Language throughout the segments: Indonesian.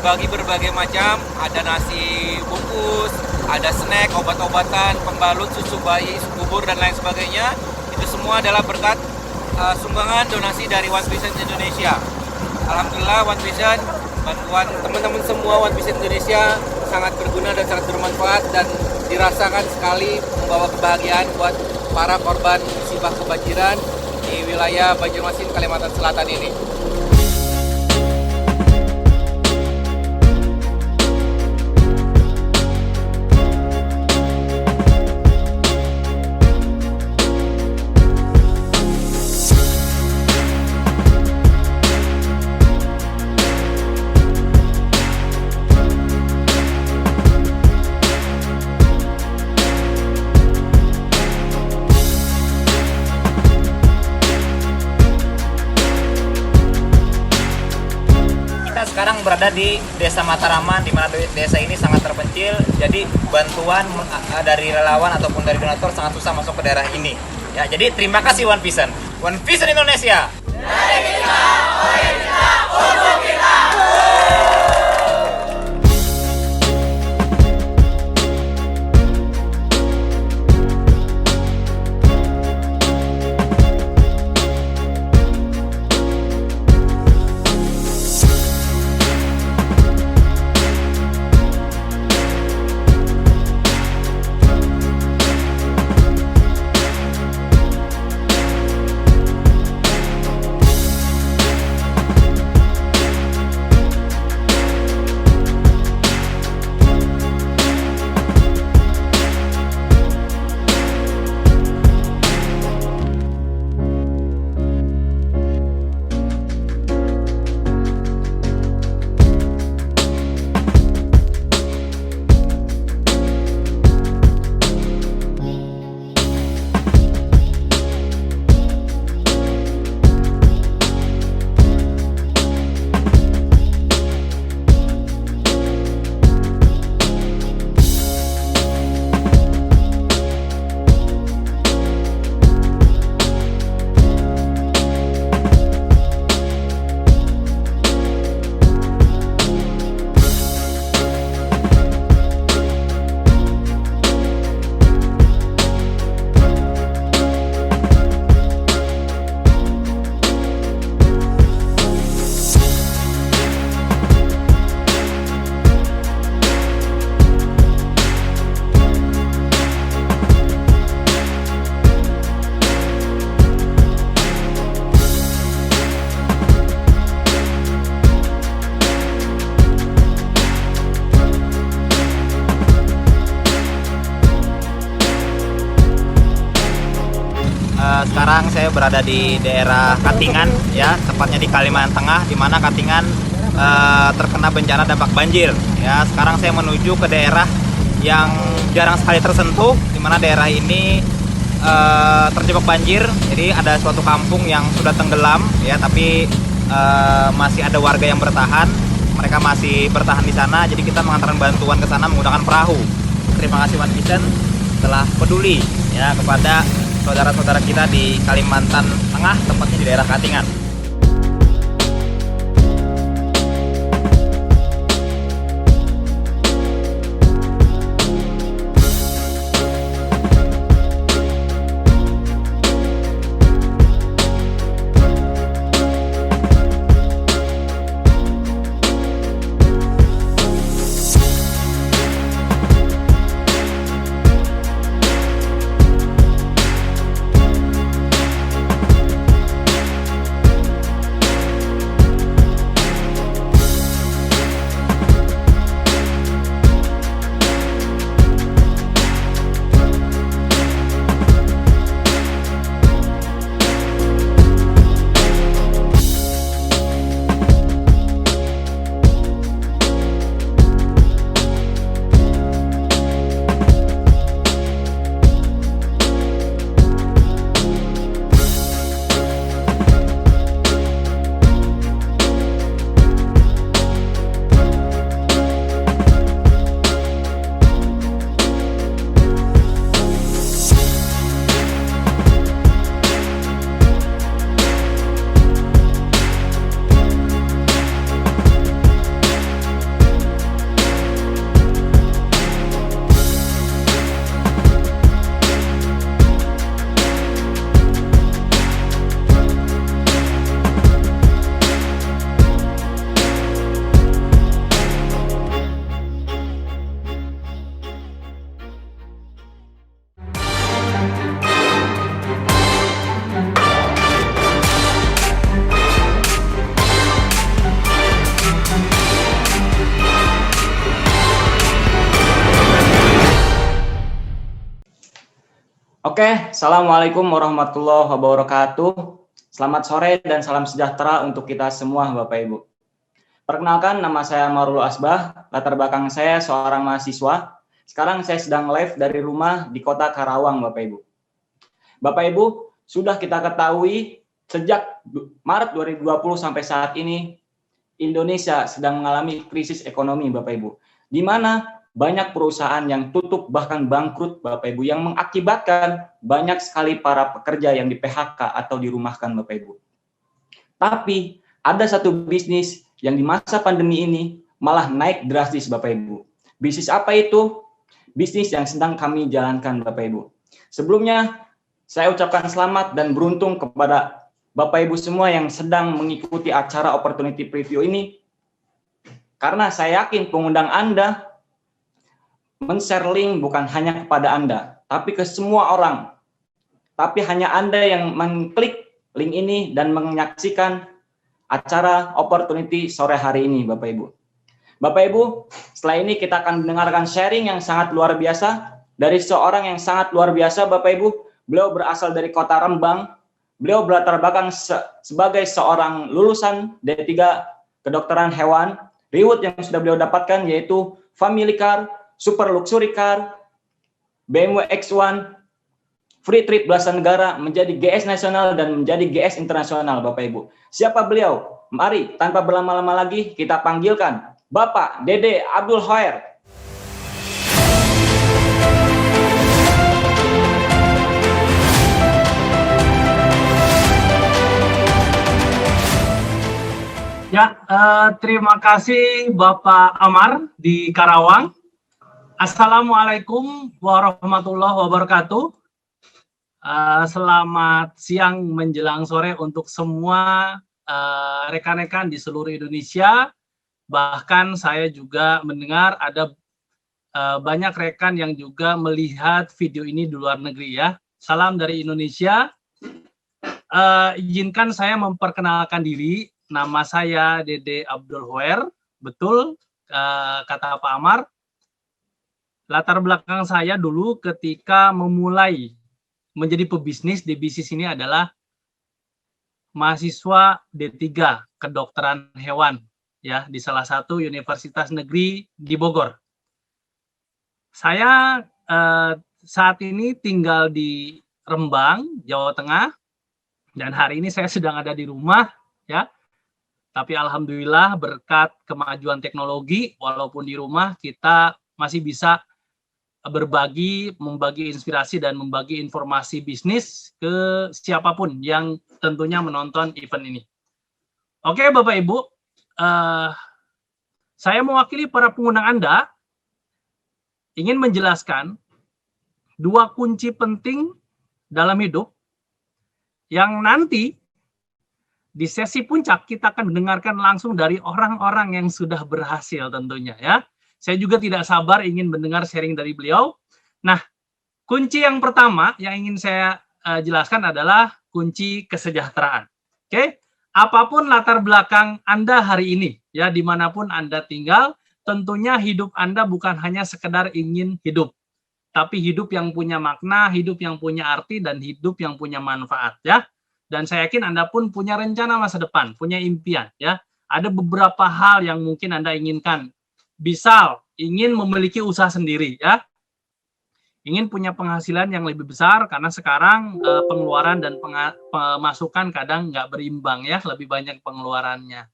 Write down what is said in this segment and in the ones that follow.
berbagi berbagai macam, ada nasi bungkus, ada snack, obat-obatan, pembalut, susu bayi, bubur dan lain sebagainya. Itu semua adalah berkat sumbangan donasi dari One Vision Indonesia. Alhamdulillah One Vision, bantuan teman-teman semua One Vision Indonesia sangat berguna dan sangat bermanfaat dan dirasakan sekali membawa kebahagiaan buat para korban musibah kebanjiran di wilayah Banjarmasin, Kalimantan Selatan ini. Sekarang berada di Desa Mataraman, di mana desa ini sangat terpencil, jadi bantuan dari relawan ataupun dari donatur sangat susah masuk ke daerah ini. Ya, jadi terima kasih One Vision. One Vision Indonesia. Dari kita, oleh kita, untuk kita. Sekarang saya berada di daerah Katingan, ya, tepatnya di Kalimantan Tengah, di mana Katingan terkena bencana dampak banjir. Ya, sekarang saya menuju ke daerah yang jarang sekali tersentuh, di mana daerah ini terjebak banjir. Jadi ada suatu kampung yang sudah tenggelam, ya, tapi masih ada warga yang bertahan. Mereka masih bertahan di sana. Jadi kita mengantarkan bantuan ke sana menggunakan perahu. Terima kasih One Vision telah peduli, ya, kepada saudara-saudara kita di Kalimantan Tengah, tepatnya di daerah Katingan. Oke, Assalamualaikum warahmatullahi wabarakatuh. Selamat sore dan salam sejahtera untuk kita semua, Bapak Ibu. Perkenalkan, nama saya Marul Asbah, latar belakang saya seorang mahasiswa. Sekarang saya sedang live dari rumah di kota Karawang, Bapak Ibu. Bapak Ibu, sudah kita ketahui sejak Maret 2020 sampai saat ini, Indonesia sedang mengalami krisis ekonomi, Bapak Ibu, di mana banyak perusahaan yang tutup bahkan bangkrut, Bapak Ibu, yang mengakibatkan banyak sekali para pekerja yang di-PHK atau dirumahkan, Bapak Ibu. Tapi ada satu bisnis yang di masa pandemi ini malah naik drastis, Bapak Ibu. Bisnis apa itu? Bisnis yang sedang kami jalankan, Bapak Ibu. Sebelumnya, saya ucapkan selamat dan beruntung kepada Bapak Ibu semua yang sedang mengikuti acara Opportunity Preview ini, karena saya yakin pengundang Anda men-share link bukan hanya kepada Anda, tapi ke semua orang. Tapi hanya Anda yang mengklik link ini dan menyaksikan acara Opportunity sore hari ini, Bapak Ibu. Bapak Ibu, setelah ini kita akan mendengarkan sharing yang sangat luar biasa dari seorang yang sangat luar biasa, Bapak Ibu. Beliau berasal dari kota Rembang. Beliau berlatar belakang sebagai seorang lulusan D3 kedokteran hewan. Reward yang sudah beliau dapatkan yaitu family car, super luxury car, BMW X1, free trip belasan negara, menjadi GS nasional dan menjadi GS internasional, Bapak Ibu. Siapa beliau? Mari tanpa berlama-lama lagi kita panggilkan Bapak Dede Abdul Hoer. Ya, terima kasih Bapak Amar di Karawang. Assalamualaikum warahmatullahi wabarakatuh. Selamat siang menjelang sore untuk semua rekan-rekan di seluruh Indonesia. Bahkan saya juga mendengar ada banyak rekan yang juga melihat video ini di luar negeri ya. Salam dari Indonesia. Izinkan saya memperkenalkan diri. Nama saya Dede Abdul Hoer. Betul kata Pak Amar. Latar belakang saya dulu ketika memulai menjadi pebisnis di bisnis ini adalah mahasiswa D3 kedokteran hewan ya di salah satu universitas negeri di Bogor. Saya saat ini tinggal di Rembang, Jawa Tengah, dan hari ini saya sedang ada di rumah ya. Tapi alhamdulillah berkat kemajuan teknologi, walaupun di rumah kita masih bisa membagi inspirasi dan membagi informasi bisnis ke siapapun yang tentunya menonton event ini. Oke Bapak Ibu, saya mewakili para pengundang Anda ingin menjelaskan dua kunci penting dalam hidup yang nanti di sesi puncak kita akan mendengarkan langsung dari orang-orang yang sudah berhasil tentunya ya. Saya juga tidak sabar ingin mendengar sharing dari beliau. Nah, kunci yang pertama yang ingin saya jelaskan adalah kunci kesejahteraan. Oke, apapun latar belakang Anda hari ini, ya dimanapun Anda tinggal, tentunya hidup Anda bukan hanya sekedar ingin hidup, tapi hidup yang punya makna, hidup yang punya arti, dan hidup yang punya manfaat, ya. Dan saya yakin Anda pun punya rencana masa depan, punya impian, ya. Ada beberapa hal yang mungkin Anda inginkan. Misal ingin memiliki usaha sendiri ya, ingin punya penghasilan yang lebih besar karena sekarang pengeluaran dan pemasukan kadang nggak berimbang ya, lebih banyak pengeluarannya.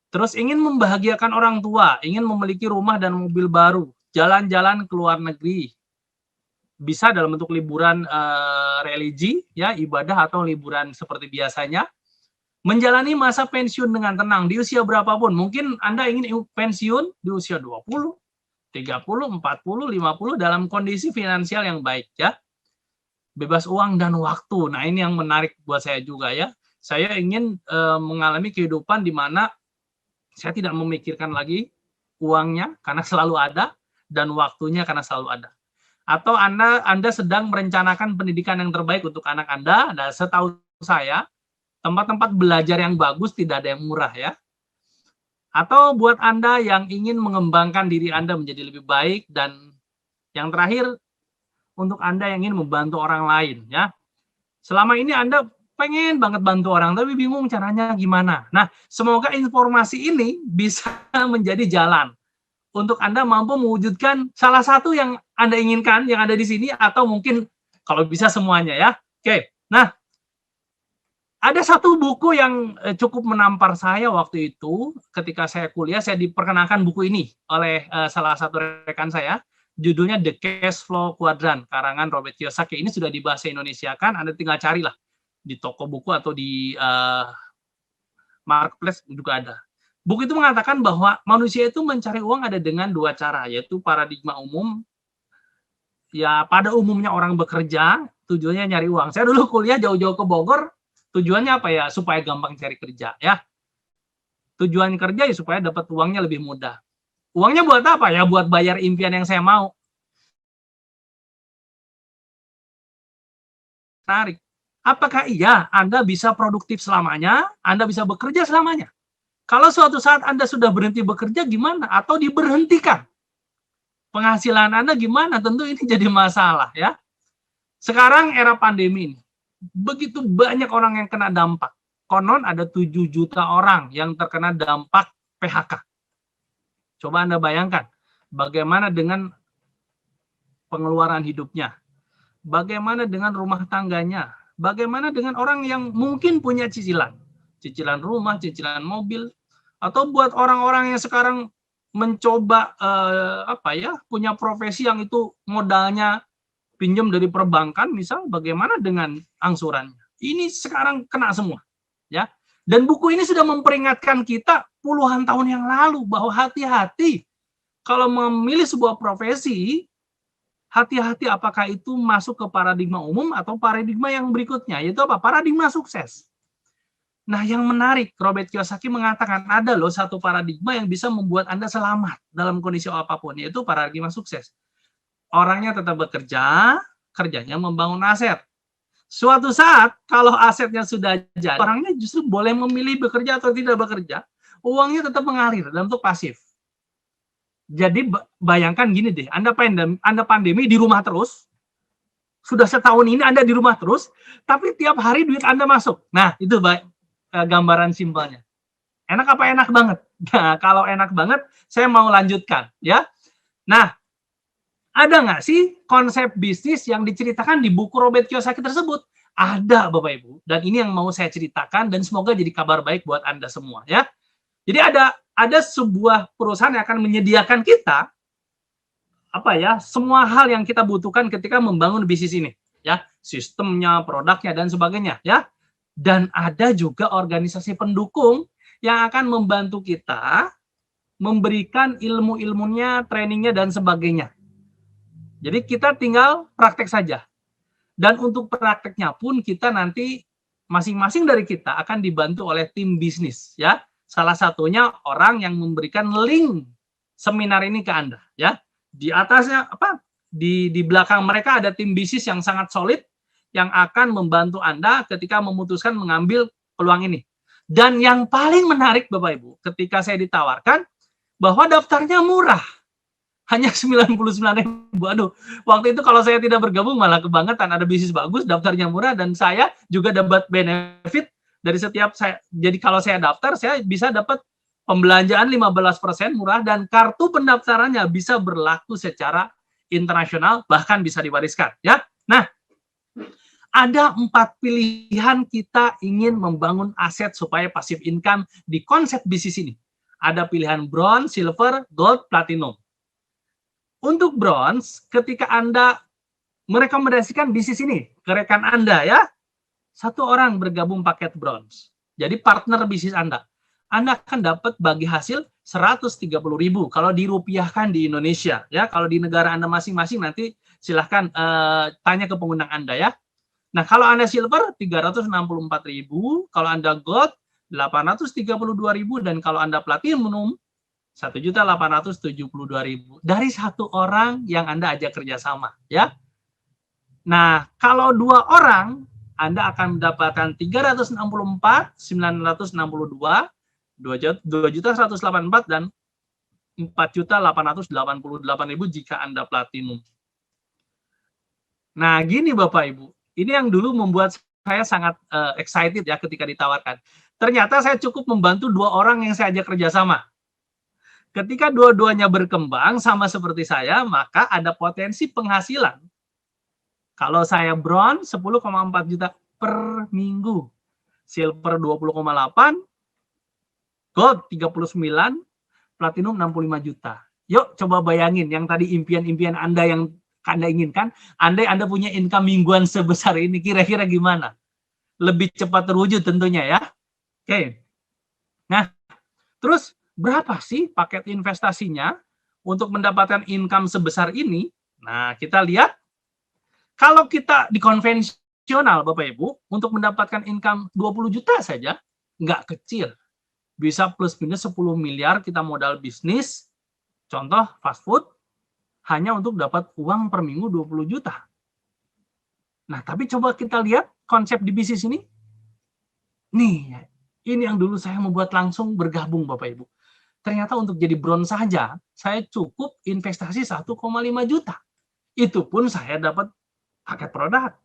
Terus ingin membahagiakan orang tua, ingin memiliki rumah dan mobil baru, jalan-jalan ke luar negeri, bisa dalam bentuk liburan religi ya, ibadah atau liburan seperti biasanya. Menjalani masa pensiun dengan tenang di usia berapapun. Mungkin Anda ingin pensiun di usia 20, 30, 40, 50 dalam kondisi finansial yang baik ya. Bebas uang dan waktu. Nah, ini yang menarik buat saya juga ya. Saya ingin mengalami kehidupan di mana saya tidak memikirkan lagi uangnya karena selalu ada dan waktunya karena selalu ada. Atau Anda sedang merencanakan pendidikan yang terbaik untuk anak Anda. Dan setahu saya tempat-tempat belajar yang bagus tidak ada yang murah ya. Atau buat Anda yang ingin mengembangkan diri Anda menjadi lebih baik, dan yang terakhir untuk Anda yang ingin membantu orang lain ya. Selama ini Anda pengen banget bantu orang tapi bingung caranya gimana. Nah, semoga informasi ini bisa menjadi jalan untuk Anda mampu mewujudkan salah satu yang Anda inginkan yang ada di sini atau mungkin kalau bisa semuanya ya. Oke. Nah, ada satu buku yang cukup menampar saya waktu itu ketika saya kuliah. Saya diperkenalkan buku ini oleh salah satu rekan saya. Judulnya The Cash Flow Quadrant, karangan Robert Kiyosaki. Ini sudah dibahasa Indonesia kan, Anda tinggal carilah di toko buku atau di marketplace juga ada. Buku itu mengatakan bahwa manusia itu mencari uang ada dengan dua cara, yaitu paradigma umum. Ya, pada umumnya orang bekerja, tujuannya nyari uang. Saya dulu kuliah jauh-jauh ke Bogor, tujuannya apa ya? Supaya gampang cari kerja ya. Tujuan kerja ya supaya dapat uangnya lebih mudah. Uangnya buat apa? Ya buat bayar impian yang saya mau. Menarik. Apakah iya Anda bisa produktif selamanya? Anda bisa bekerja selamanya? Kalau suatu saat Anda sudah berhenti bekerja gimana? Atau diberhentikan? Penghasilan Anda gimana? Tentu ini jadi masalah ya. Sekarang era pandemi ini, begitu banyak orang yang kena dampak. Konon ada 7 juta orang yang terkena dampak PHK. Coba Anda bayangkan, bagaimana dengan pengeluaran hidupnya? Bagaimana dengan rumah tangganya? Bagaimana dengan orang yang mungkin punya cicilan? Cicilan rumah, cicilan mobil, atau buat orang-orang yang sekarang mencoba punya profesi yang itu modalnya pinjam dari perbankan, misal bagaimana dengan angsurannya? Ini sekarang kena semua, ya. Dan buku ini sudah memperingatkan kita puluhan tahun yang lalu bahwa hati-hati kalau memilih sebuah profesi, hati-hati apakah itu masuk ke paradigma umum atau paradigma yang berikutnya, yaitu apa? Paradigma sukses. Nah, yang menarik, Robert Kiyosaki mengatakan ada loh satu paradigma yang bisa membuat Anda selamat dalam kondisi apapun, yaitu paradigma sukses. Orangnya tetap bekerja, kerjanya membangun aset. Suatu saat, kalau asetnya sudah jadi, orangnya justru boleh memilih bekerja atau tidak bekerja, uangnya tetap mengalir dalam bentuk pasif. Jadi bayangkan gini deh, Anda pandemi di rumah terus, sudah setahun ini Anda di rumah terus, tapi tiap hari duit Anda masuk. Nah, itu gambaran simpelnya. Enak apa enak banget? Nah, kalau enak banget, saya mau lanjutkan. Ya. Nah, ada nggak sih konsep bisnis yang diceritakan di buku Robert Kiyosaki tersebut? Ada, Bapak Ibu. Dan ini yang mau saya ceritakan dan semoga jadi kabar baik buat Anda semua. Ya. Jadi ada sebuah perusahaan yang akan menyediakan kita semua hal yang kita butuhkan ketika membangun bisnis ini, ya, sistemnya, produknya dan sebagainya, ya. Dan ada juga organisasi pendukung yang akan membantu kita memberikan ilmu-ilmunya, trainingnya dan sebagainya. Jadi kita tinggal praktek saja. Dan untuk prakteknya pun kita nanti masing-masing dari kita akan dibantu oleh tim bisnis, ya. Salah satunya orang yang memberikan link seminar ini ke Anda, ya. Di atasnya di belakang mereka ada tim bisnis yang sangat solid yang akan membantu Anda ketika memutuskan mengambil peluang ini. Dan yang paling menarik Bapak Ibu, ketika saya ditawarkan bahwa daftarnya murah. Hanya 99.000. Aduh, waktu itu kalau saya tidak bergabung malah kebangetan, ada bisnis bagus, daftarnya murah dan saya juga dapat benefit dari setiap saya. Jadi kalau saya daftar, saya bisa dapat pembelanjaan 15% murah dan kartu pendaftarannya bisa berlaku secara internasional, bahkan bisa diwariskan, ya. Nah, ada 4 pilihan kita ingin membangun aset supaya passive income di konsep bisnis ini. Ada pilihan bronze, silver, gold, platinum. Untuk bronze, ketika Anda merekomendasikan bisnis ini ke rekan Anda, ya, 1 orang bergabung paket bronze. Jadi partner bisnis Anda akan dapat bagi hasil 130.000 kalau dirupiahkan di Indonesia, ya. Kalau di negara Anda masing-masing nanti silahkan tanya ke pengundang Anda, ya. Nah, kalau Anda silver 364.000, kalau Anda gold 832.000 dan kalau Anda platinum 1.872.000 dari 1 orang yang Anda ajak kerjasama, ya. Nah, kalau 2 orang Anda akan mendapatkan 364.962, 2.184 dan 4.888.000 jika Anda platinum. Nah, gini Bapak Ibu, ini yang dulu membuat saya sangat excited ya ketika ditawarkan. Ternyata saya cukup membantu 2 orang yang saya ajak kerjasama. Ketika dua-duanya berkembang sama seperti saya, maka ada potensi penghasilan. Kalau saya bronze 10,4 juta per minggu, silver 20,8, gold 39, platinum 65 juta. Yuk coba bayangin yang tadi impian-impian Anda yang Anda inginkan, andai Anda punya income mingguan sebesar ini, kira-kira gimana? Lebih cepat terwujud tentunya ya. Oke. Nah, terus berapa sih paket investasinya untuk mendapatkan income sebesar ini? Nah, kita lihat kalau kita di konvensional Bapak Ibu, untuk mendapatkan income 20 juta saja, nggak kecil. Bisa plus minus 10 miliar kita modal bisnis, contoh fast food, hanya untuk dapat uang per minggu 20 juta. Nah, tapi coba kita lihat konsep di bisnis ini. Nih, ini yang dulu saya membuat langsung bergabung Bapak Ibu. Ternyata untuk jadi bronze saja, saya cukup investasi 1,5 juta. Itu pun saya dapat paket produk.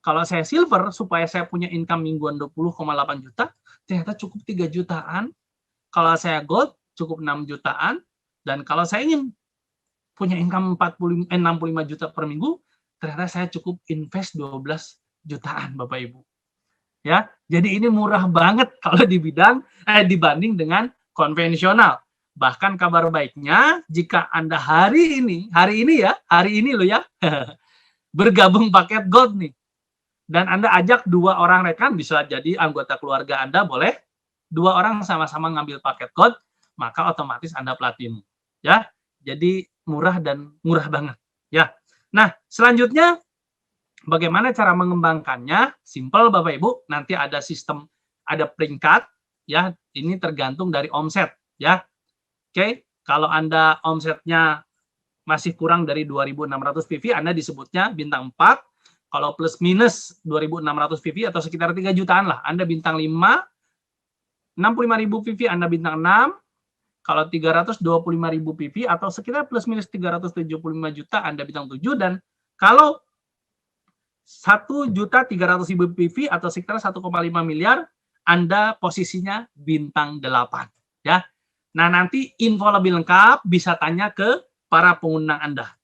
Kalau saya silver, supaya saya punya income mingguan 20,8 juta, ternyata cukup 3 jutaan. Kalau saya gold, cukup 6 jutaan. Dan kalau saya ingin punya income 65 juta per minggu, ternyata saya cukup invest 12 jutaan Bapak Ibu. Ya, jadi ini murah banget kalau dibanding dengan konvensional. Bahkan kabar baiknya, jika Anda hari ini loh ya, bergabung paket gold nih, dan Anda ajak 2 orang rekan, bisa jadi anggota keluarga Anda, boleh 2 orang sama-sama ngambil paket gold, maka otomatis Anda platinum. Ya, jadi murah dan murah banget. Ya, nah selanjutnya bagaimana cara mengembangkannya? Simple Bapak Ibu, nanti ada sistem, ada peringkat, ya. Ini tergantung dari omset, ya. Oke, kalau Anda omsetnya masih kurang dari 2.600 PV, Anda disebutnya bintang 4. Kalau plus minus 2.600 PV atau sekitar 3 jutaan lah, Anda bintang 5. 65.000 PV, Anda bintang 6. Kalau 325.000 PV atau sekitar plus minus 375 juta, Anda bintang 7. Dan kalau 1.300.000 PV atau sekitar 1,5 miliar, Anda posisinya bintang 8. Ya. Nah, nanti info lebih lengkap bisa tanya ke para pengundang Anda.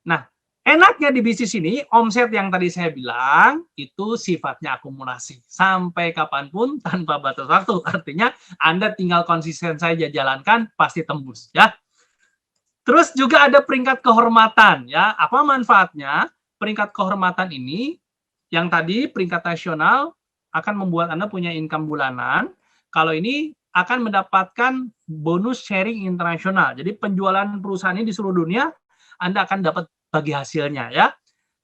Nah, enaknya di bisnis ini, omset yang tadi saya bilang, itu sifatnya akumulasi. Sampai kapanpun tanpa batas waktu. Artinya, Anda tinggal konsisten saja jalankan, pasti tembus. Ya. Terus juga ada peringkat kehormatan. Ya. Apa manfaatnya? Peringkat kehormatan ini, yang tadi peringkat nasional akan membuat Anda punya income bulanan. Kalau ini akan mendapatkan bonus sharing internasional. Jadi penjualan perusahaan ini di seluruh dunia, Anda akan dapat bagi hasilnya ya.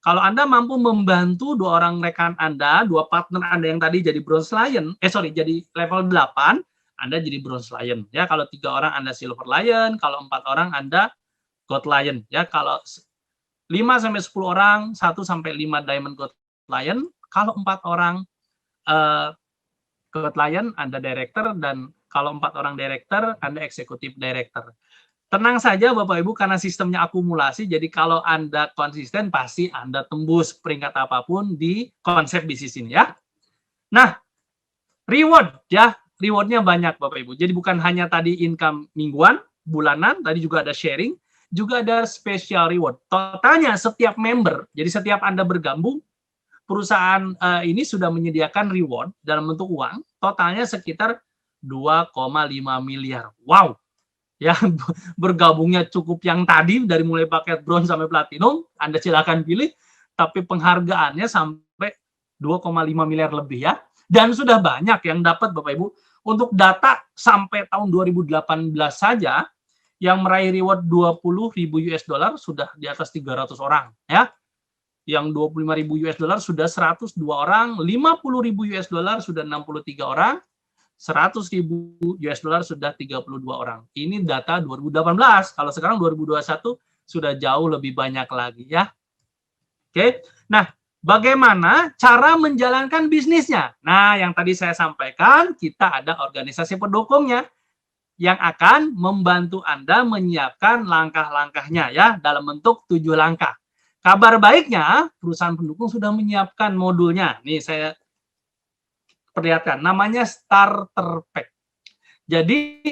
Kalau Anda mampu membantu 2 orang rekan Anda, 2 partner Anda yang tadi jadi bronze lion, jadi level 8, Anda jadi bronze lion ya. Kalau 3 orang Anda silver lion, kalau 4 orang Anda gold lion ya. Kalau 5 sampai 10 orang, 1 sampai 5 diamond gold lion, kalau 4 orang gold lion Anda director, dan kalau 4 orang director Anda executive director. Tenang saja Bapak Ibu, karena sistemnya akumulasi, jadi kalau Anda konsisten pasti Anda tembus peringkat apapun di konsep bisnis ini ya. Nah, reward ya, rewardnya banyak Bapak Ibu. Jadi bukan hanya tadi income mingguan, bulanan, tadi juga ada sharing, juga ada special reward. Totalnya setiap member, jadi setiap Anda bergabung, perusahaan ini sudah menyediakan reward dalam bentuk uang, totalnya sekitar 2,5 miliar. Wow. Ya, bergabungnya cukup yang tadi dari mulai paket bronze sampai platinum, Anda silakan pilih, tapi penghargaannya sampai 2,5 miliar lebih ya. Dan sudah banyak yang dapat Bapak Ibu. Untuk data sampai tahun 2018 saja yang meraih reward 20.000 US dollar sudah di atas 300 orang ya. Yang 25.000 US dollar sudah 102 orang, 50.000 US dollar sudah 63 orang. 100.000 US dollar sudah 32 orang. Ini data 2018. Kalau sekarang 2021 sudah jauh lebih banyak lagi ya. Oke. Nah, bagaimana cara menjalankan bisnisnya? Nah, yang tadi saya sampaikan, kita ada organisasi pendukungnya yang akan membantu Anda menyiapkan langkah-langkahnya ya, dalam bentuk 7 langkah. Kabar baiknya, perusahaan pendukung sudah menyiapkan modulnya. Nih saya perlihatkan, namanya Starter Pack. Jadi,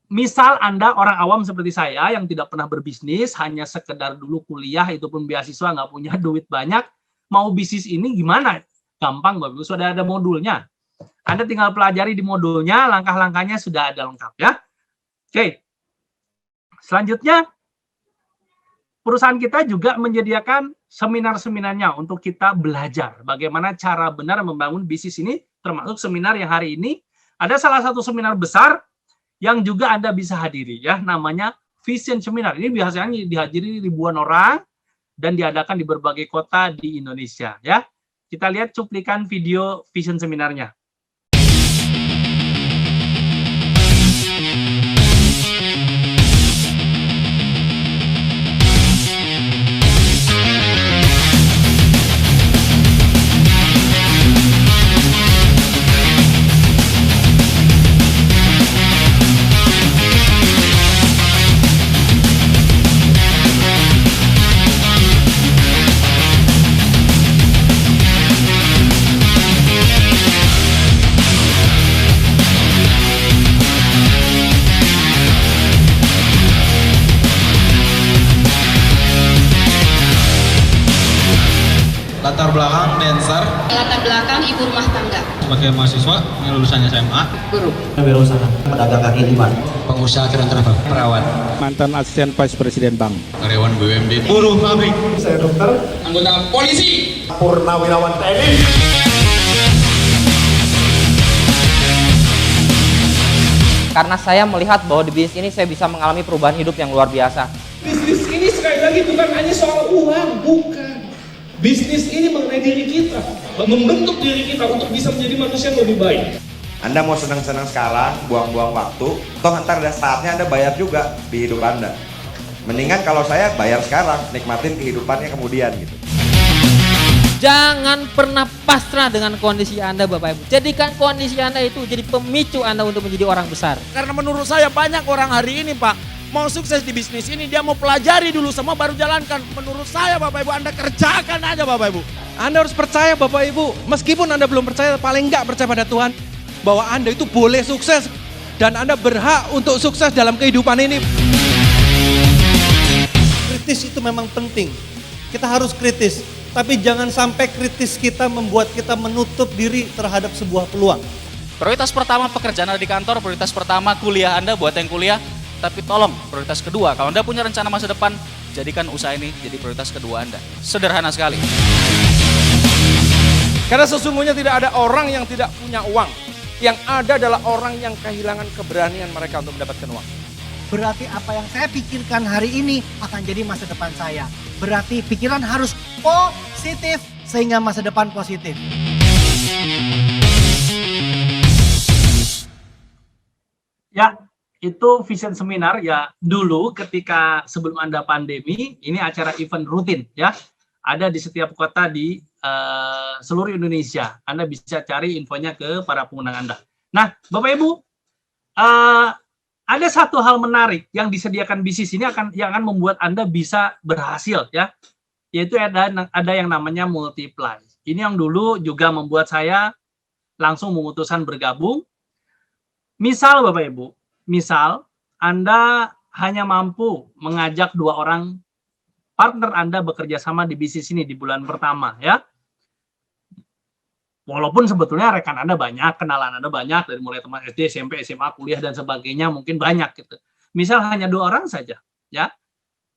misal Anda orang awam seperti saya yang tidak pernah berbisnis, hanya sekedar dulu kuliah, itu pun beasiswa, nggak punya duit banyak, mau bisnis ini gimana? Gampang, Bapak Ibu, sudah ada modulnya. Anda tinggal pelajari di modulnya, langkah-langkahnya sudah ada lengkap ya. Oke, selanjutnya, perusahaan kita juga menyediakan seminar-seminarnya untuk kita belajar bagaimana cara benar membangun bisnis ini, termasuk seminar yang hari ini ada salah satu seminar besar yang juga Anda bisa hadiri ya, namanya Vision Seminar. Ini biasanya dihadiri ribuan orang dan diadakan di berbagai kota di Indonesia ya. Kita lihat cuplikan video Vision Seminarnya. Latar belakang dancer, Latar belakang ibu rumah tangga. sebagai mahasiswa yang lulusannya SMA, Guru. Wirausaha, pedagang kaki lima, pengusaha kiran terbang, perawat, mantan asisten vice presiden bank, karyawan BUMD, buruh pabrik. Saya dokter, anggota polisi. purnawirawan TNI. Karena saya melihat bahwa di bisnis ini saya bisa mengalami perubahan hidup yang luar biasa. Bisnis ini sekali lagi bukan hanya soal uang, bukan. Bisnis ini mengenai diri kita, membentuk diri kita untuk bisa menjadi manusia yang lebih baik. Anda mau senang-senang sekarang, buang-buang waktu, toh ntar ada saatnya Anda bayar juga di hidup Anda. Mendingan kalau saya bayar sekarang, nikmatin kehidupannya kemudian gitu. Jangan pernah pasrah dengan kondisi Anda, Bapak Ibu. Jadikan kondisi Anda itu jadi pemicu Anda untuk menjadi orang besar. Karena menurut saya banyak orang hari ini, Pak, mau sukses di bisnis ini, dia mau pelajari dulu semua baru jalankan. Menurut saya, Bapak Ibu, Anda kerjakan aja, Bapak Ibu. Anda harus percaya, Bapak Ibu, meskipun Anda belum percaya, paling enggak percaya pada Tuhan, bahwa Anda itu boleh sukses dan Anda berhak untuk sukses dalam kehidupan ini. Kritis itu memang penting. Kita harus kritis, tapi jangan sampai kritis kita membuat kita menutup diri terhadap sebuah peluang. Prioritas pertama pekerjaan Anda di kantor, prioritas pertama kuliah Anda buat yang kuliah, tapi tolong prioritas kedua, kalau Anda punya rencana masa depan, jadikan usaha ini jadi prioritas kedua Anda. Sederhana sekali. Karena sesungguhnya tidak ada orang yang tidak punya uang. Yang ada adalah orang yang kehilangan keberanian mereka untuk mendapatkan uang. Berarti apa yang saya pikirkan hari ini akan jadi masa depan saya. Berarti pikiran harus positif sehingga masa depan positif. Ya, itu Vision Seminar ya dulu ketika sebelum Anda pandemi, ini acara event rutin ya. Ada di setiap kota di seluruh Indonesia. Anda bisa cari infonya ke para pengundang Anda. Nah, Bapak Ibu, ada satu hal menarik yang disediakan bisnis ini yang akan membuat Anda bisa berhasil ya. Yaitu ada yang namanya multiply. Ini yang dulu juga membuat saya langsung memutuskan bergabung. Misal Bapak Ibu, misal Anda hanya mampu mengajak 2 orang partner Anda bekerja sama di bisnis ini di bulan pertama ya. Walaupun sebetulnya rekan Anda banyak, kenalan Anda banyak dari mulai teman SD, SMP, SMA, kuliah dan sebagainya mungkin banyak gitu. Misal hanya 2 orang saja ya.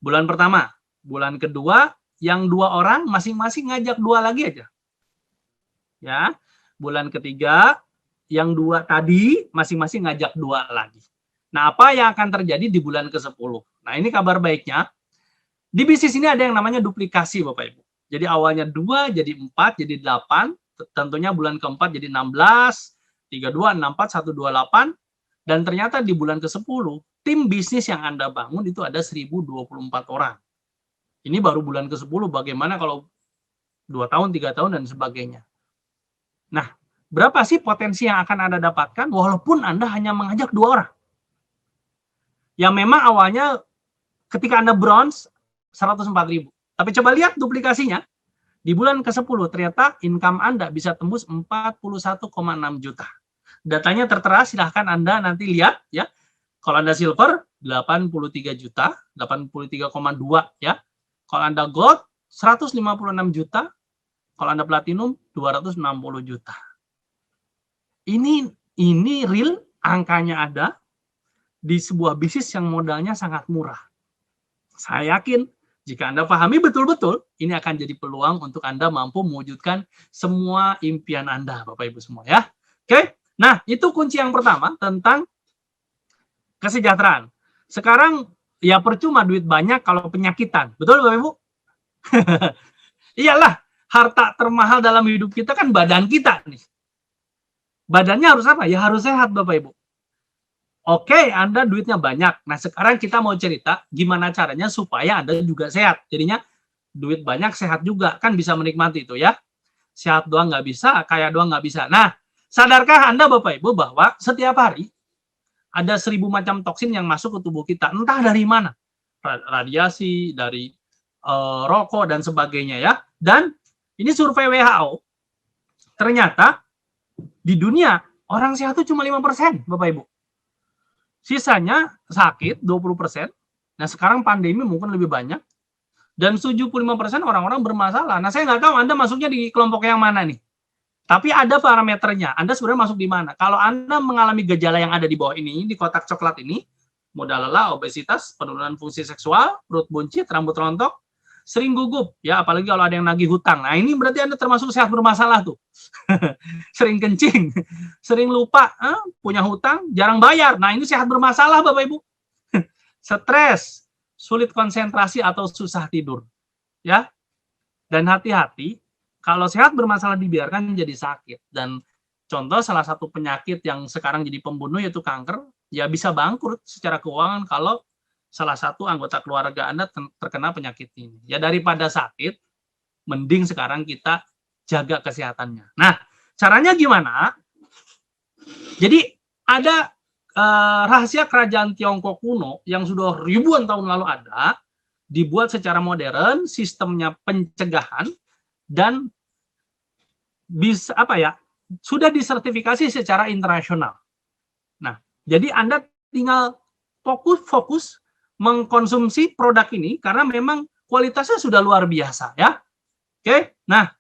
Bulan pertama, bulan kedua yang 2 orang masing-masing ngajak 2 lagi aja. Ya. Bulan ketiga yang 2 tadi masing-masing ngajak 2 lagi. Nah, apa yang akan terjadi di bulan ke-10? Nah, ini kabar baiknya. Di bisnis ini ada yang namanya duplikasi, Bapak Ibu. Jadi awalnya 2, jadi 4, jadi 8. Tentunya bulan ke-4 jadi 16, 32, 64, 128. Dan ternyata di bulan ke-10, tim bisnis yang Anda bangun itu ada 1024 orang. Ini baru bulan ke-10, bagaimana kalau 2 tahun, 3 tahun, dan sebagainya. Nah, berapa sih potensi yang akan Anda dapatkan walaupun Anda hanya mengajak 2 orang? Yang memang awalnya ketika Anda bronze, 104.000. Tapi coba lihat duplikasinya. Di bulan ke-10 ternyata income Anda bisa tembus 41,6 juta. Datanya tertera, silahkan Anda nanti lihat ya. Kalau Anda silver 83 juta, 83,2 ya. Kalau Anda gold 156 juta, kalau Anda platinum 260 juta. Ini real angkanya ada di sebuah bisnis yang modalnya sangat murah. Saya yakin jika Anda pahami betul-betul, ini akan jadi peluang untuk Anda mampu mewujudkan semua impian Anda, Bapak Ibu semua ya. Oke, nah itu kunci yang pertama tentang kesejahteraan. Sekarang ya percuma duit banyak kalau penyakitan, betul Bapak Ibu? Iyalah, harta termahal dalam hidup kita kan badan kita nih. Badannya harus apa? Ya harus sehat Bapak Ibu. Oke, Anda duitnya banyak. Nah, sekarang kita mau cerita gimana caranya supaya Anda juga sehat. Jadinya duit banyak, sehat juga. Kan bisa menikmati itu ya. Sehat doang nggak bisa, kaya doang nggak bisa. Nah, sadarkah Anda Bapak Ibu bahwa setiap hari ada 1000 macam toksin yang masuk ke tubuh kita. Entah dari mana. Radiasi, dari rokok, dan sebagainya ya. Dan ini survei WHO. Ternyata di dunia, orang sehat itu cuma 5%, Bapak Ibu. Sisanya sakit 20%. Nah, sekarang pandemi mungkin lebih banyak. Dan 75% orang-orang bermasalah. Nah, saya nggak tahu Anda masuknya di kelompok yang mana nih. Tapi ada parameternya. Anda sebenarnya masuk di mana? Kalau Anda mengalami gejala yang ada di bawah ini, di kotak coklat ini, mudah lelah, obesitas, penurunan fungsi seksual, perut buncit, rambut rontok, sering gugup, ya apalagi kalau ada yang nagih hutang. Nah, ini berarti Anda termasuk sehat bermasalah tuh. Sering kencing, sering lupa, punya hutang, jarang bayar. Nah, ini sehat bermasalah Bapak Ibu. Stres, sulit konsentrasi atau susah tidur. Ya. Dan hati-hati, kalau sehat bermasalah dibiarkan jadi sakit. Dan contoh salah satu penyakit yang sekarang jadi pembunuh yaitu kanker, ya bisa bangkrut secara keuangan kalau salah satu anggota keluarga Anda terkena penyakit ini. Ya daripada sakit, mending sekarang kita jaga kesehatannya. Nah, caranya gimana? Jadi ada rahasia kerajaan Tiongkok kuno yang sudah ribuan tahun lalu ada, dibuat secara modern, sistemnya pencegahan, dan bisa sudah disertifikasi secara internasional. Nah, jadi Anda tinggal fokus mengkonsumsi produk ini karena memang kualitasnya sudah luar biasa ya. Oke, nah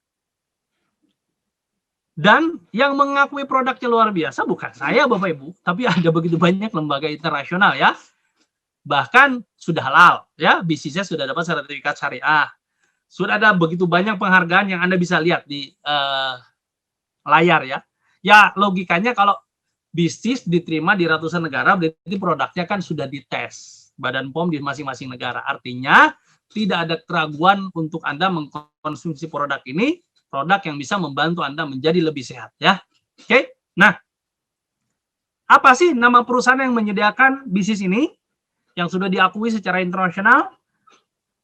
dan yang mengakui produknya luar biasa bukan saya Bapak Ibu, tapi ada begitu banyak lembaga internasional ya. Bahkan sudah halal ya, bisnisnya sudah dapat sertifikat syariah. Sudah ada begitu banyak penghargaan yang Anda bisa lihat di layar ya. Ya logikanya kalau bisnis diterima di ratusan negara berarti produknya kan sudah dites Badan POM di masing-masing negara. Artinya tidak ada keraguan untuk Anda mengkonsumsi produk ini, produk yang bisa membantu Anda menjadi lebih sehat ya. Oke. Nah, apa sih nama perusahaan yang menyediakan bisnis ini yang sudah diakui secara internasional?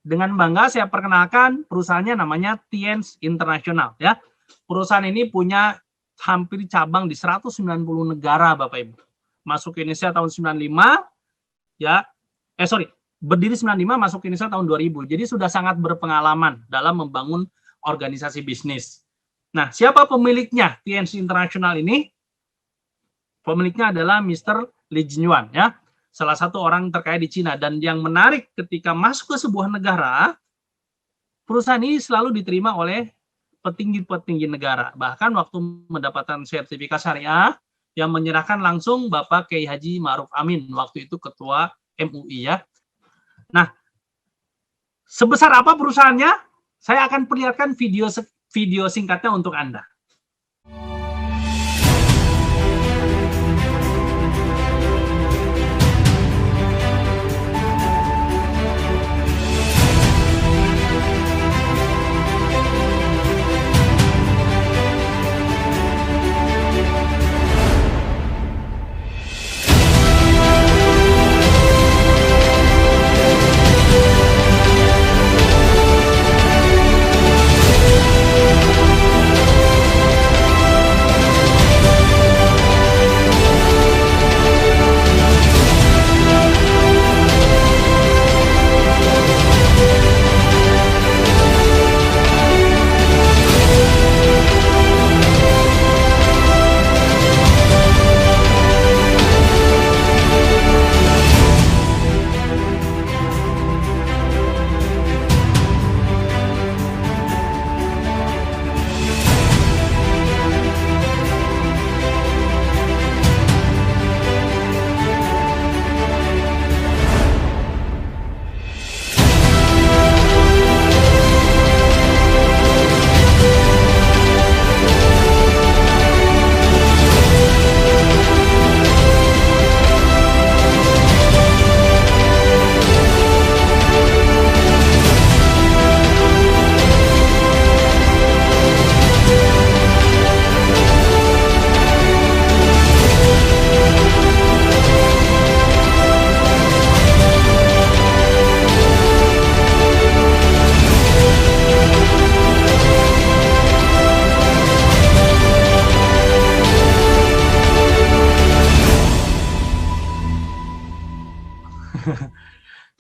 Dengan bangga saya perkenalkan perusahaannya namanya Tiens International ya. Perusahaan ini punya hampir cabang di 190 negara Bapak Ibu. Masuk ke Indonesia tahun 95 ya. Berdiri 95, masuk ke Indonesia tahun 2000. Jadi sudah sangat berpengalaman dalam membangun organisasi bisnis. Nah, siapa pemiliknya Tiens International ini? Pemiliknya adalah Mr. Li Jinyuan ya. Salah satu orang terkaya di Cina. Dan yang menarik ketika masuk ke sebuah negara, perusahaan ini selalu diterima oleh petinggi-petinggi negara. Bahkan waktu mendapatkan sertifikat syariah yang menyerahkan langsung Bapak Kiai Haji Ma'ruf Amin, waktu itu ketua MUI ya. Nah, sebesar apa perusahaannya? Saya akan perlihatkan video singkatnya untuk Anda.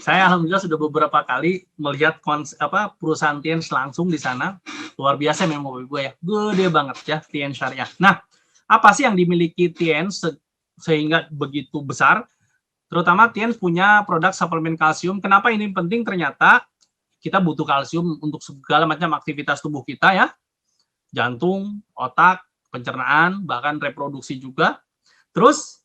Saya alhamdulillah sudah beberapa kali melihat perusahaan Tiens langsung di sana. Luar biasa memang Bapak Ibu ya. Gede banget ya Tiens Syariah. Nah, apa sih yang dimiliki Tiens sehingga begitu besar? Terutama Tiens punya produk suplemen kalsium. Kenapa ini penting? Ternyata kita butuh kalsium untuk segala macam aktivitas tubuh kita ya. Jantung, otak, pencernaan, bahkan reproduksi juga. Terus,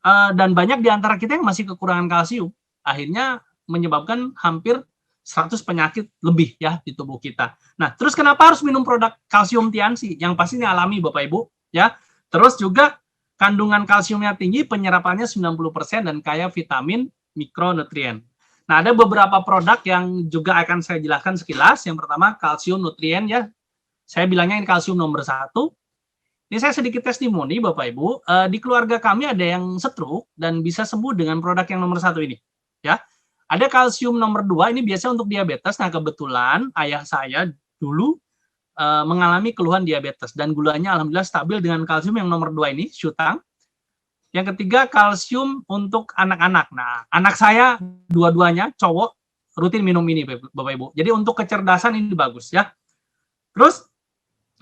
dan banyak di antara kita yang masih kekurangan kalsium. Akhirnya menyebabkan hampir 100 penyakit lebih ya di tubuh kita. Nah, terus kenapa harus minum produk kalsium Tiansi? Yang pasti ini alami Bapak Ibu ya. Terus juga kandungan kalsiumnya tinggi, penyerapannya 90% dan kaya vitamin, mikronutrien. Nah, ada beberapa produk yang juga akan saya jelaskan sekilas. Yang pertama kalsium nutrien ya. Saya bilangnya ini kalsium nomor 1. Ini saya sedikit testimoni Bapak Ibu. Di keluarga kami ada yang stroke dan bisa sembuh dengan produk yang nomor 1 ini. Ya, ada kalsium nomor 2 ini biasa untuk diabetes. Nah, kebetulan ayah saya dulu mengalami keluhan diabetes dan gulanya alhamdulillah stabil dengan kalsium yang nomor 2 ini, Shutang. Yang ketiga kalsium untuk anak-anak. Nah, anak saya dua-duanya cowok rutin minum ini Bapak Ibu. Jadi untuk kecerdasan ini bagus ya. Terus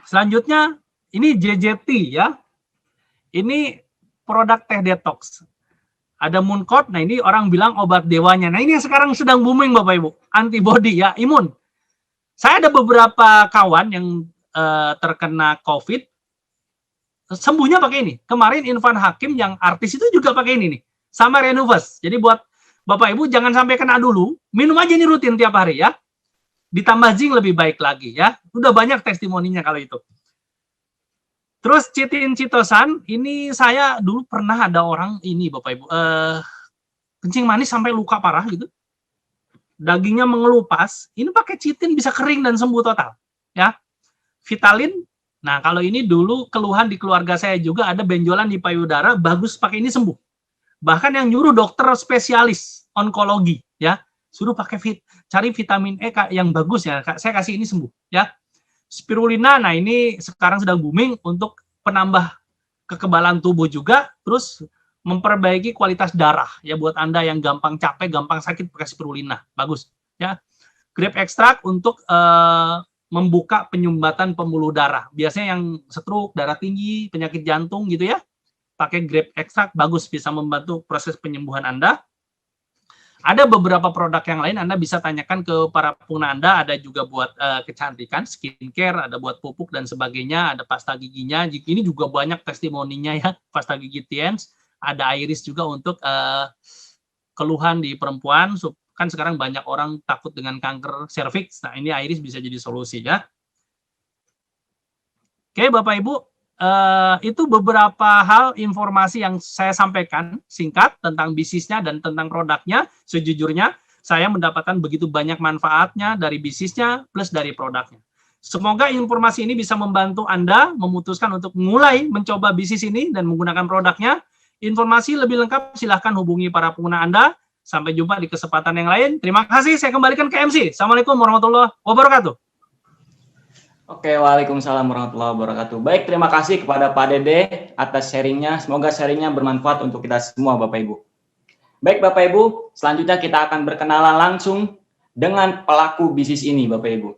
selanjutnya ini JJT ya. Ini produk teh detox. Ada Mooncott, nah ini orang bilang obat dewanya. Nah ini yang sekarang sedang booming Bapak Ibu, antibody ya, imun. Saya ada beberapa kawan yang terkena COVID, sembuhnya pakai ini. Kemarin Irfan Hakim yang artis itu juga pakai ini nih, sama Renuvus. Jadi buat Bapak Ibu jangan sampai kena dulu, minum aja ini rutin tiap hari ya. Ditambah zinc lebih baik lagi ya. Udah banyak testimoninya kalau itu. Terus Chitin Chitosan, ini saya dulu pernah ada orang ini Bapak Ibu, kencing manis sampai luka parah gitu. Dagingnya mengelupas, ini pakai chitin bisa kering dan sembuh total. Ya. Vitalin, nah kalau ini dulu keluhan di keluarga saya juga ada benjolan di payudara, bagus pakai ini sembuh. Bahkan yang nyuruh dokter spesialis onkologi, ya, suruh pakai cari vitamin E yang bagus ya, saya kasih ini sembuh, ya. Spirulina, nah ini sekarang sedang booming untuk penambah kekebalan tubuh juga, terus memperbaiki kualitas darah ya buat Anda yang gampang capek, gampang sakit pakai spirulina, bagus ya. Grape extract untuk membuka penyumbatan pembuluh darah. Biasanya yang stroke, darah tinggi, penyakit jantung gitu ya, pakai grape extract bagus bisa membantu proses penyembuhan Anda. Ada beberapa produk yang lain Anda bisa tanyakan ke para pengguna Anda, ada juga buat kecantikan, skincare, ada buat pupuk dan sebagainya, ada pasta giginya. Ini juga banyak testimoninya ya, pasta gigi Tiens. Ada iris juga untuk keluhan di perempuan. Kan sekarang banyak orang takut dengan kanker serviks. Nah, ini iris bisa jadi solusi ya. Oke, Bapak Ibu. Itu beberapa hal informasi yang saya sampaikan singkat tentang bisnisnya dan tentang produknya. Sejujurnya saya mendapatkan begitu banyak manfaatnya dari bisnisnya plus dari produknya. Semoga informasi ini bisa membantu Anda memutuskan untuk mulai mencoba bisnis ini dan menggunakan produknya. Informasi lebih lengkap silahkan hubungi para pengguna Anda. Sampai jumpa di kesempatan yang lain. Terima kasih, saya kembalikan ke MC. Assalamualaikum warahmatullahi wabarakatuh. Oke, waalaikumsalam warahmatullahi wabarakatuh. Baik, terima kasih kepada Pak Dede atas sharingnya. Semoga sharingnya bermanfaat untuk kita semua, Bapak Ibu. Baik, Bapak Ibu, selanjutnya kita akan berkenalan langsung dengan pelaku bisnis ini, Bapak Ibu.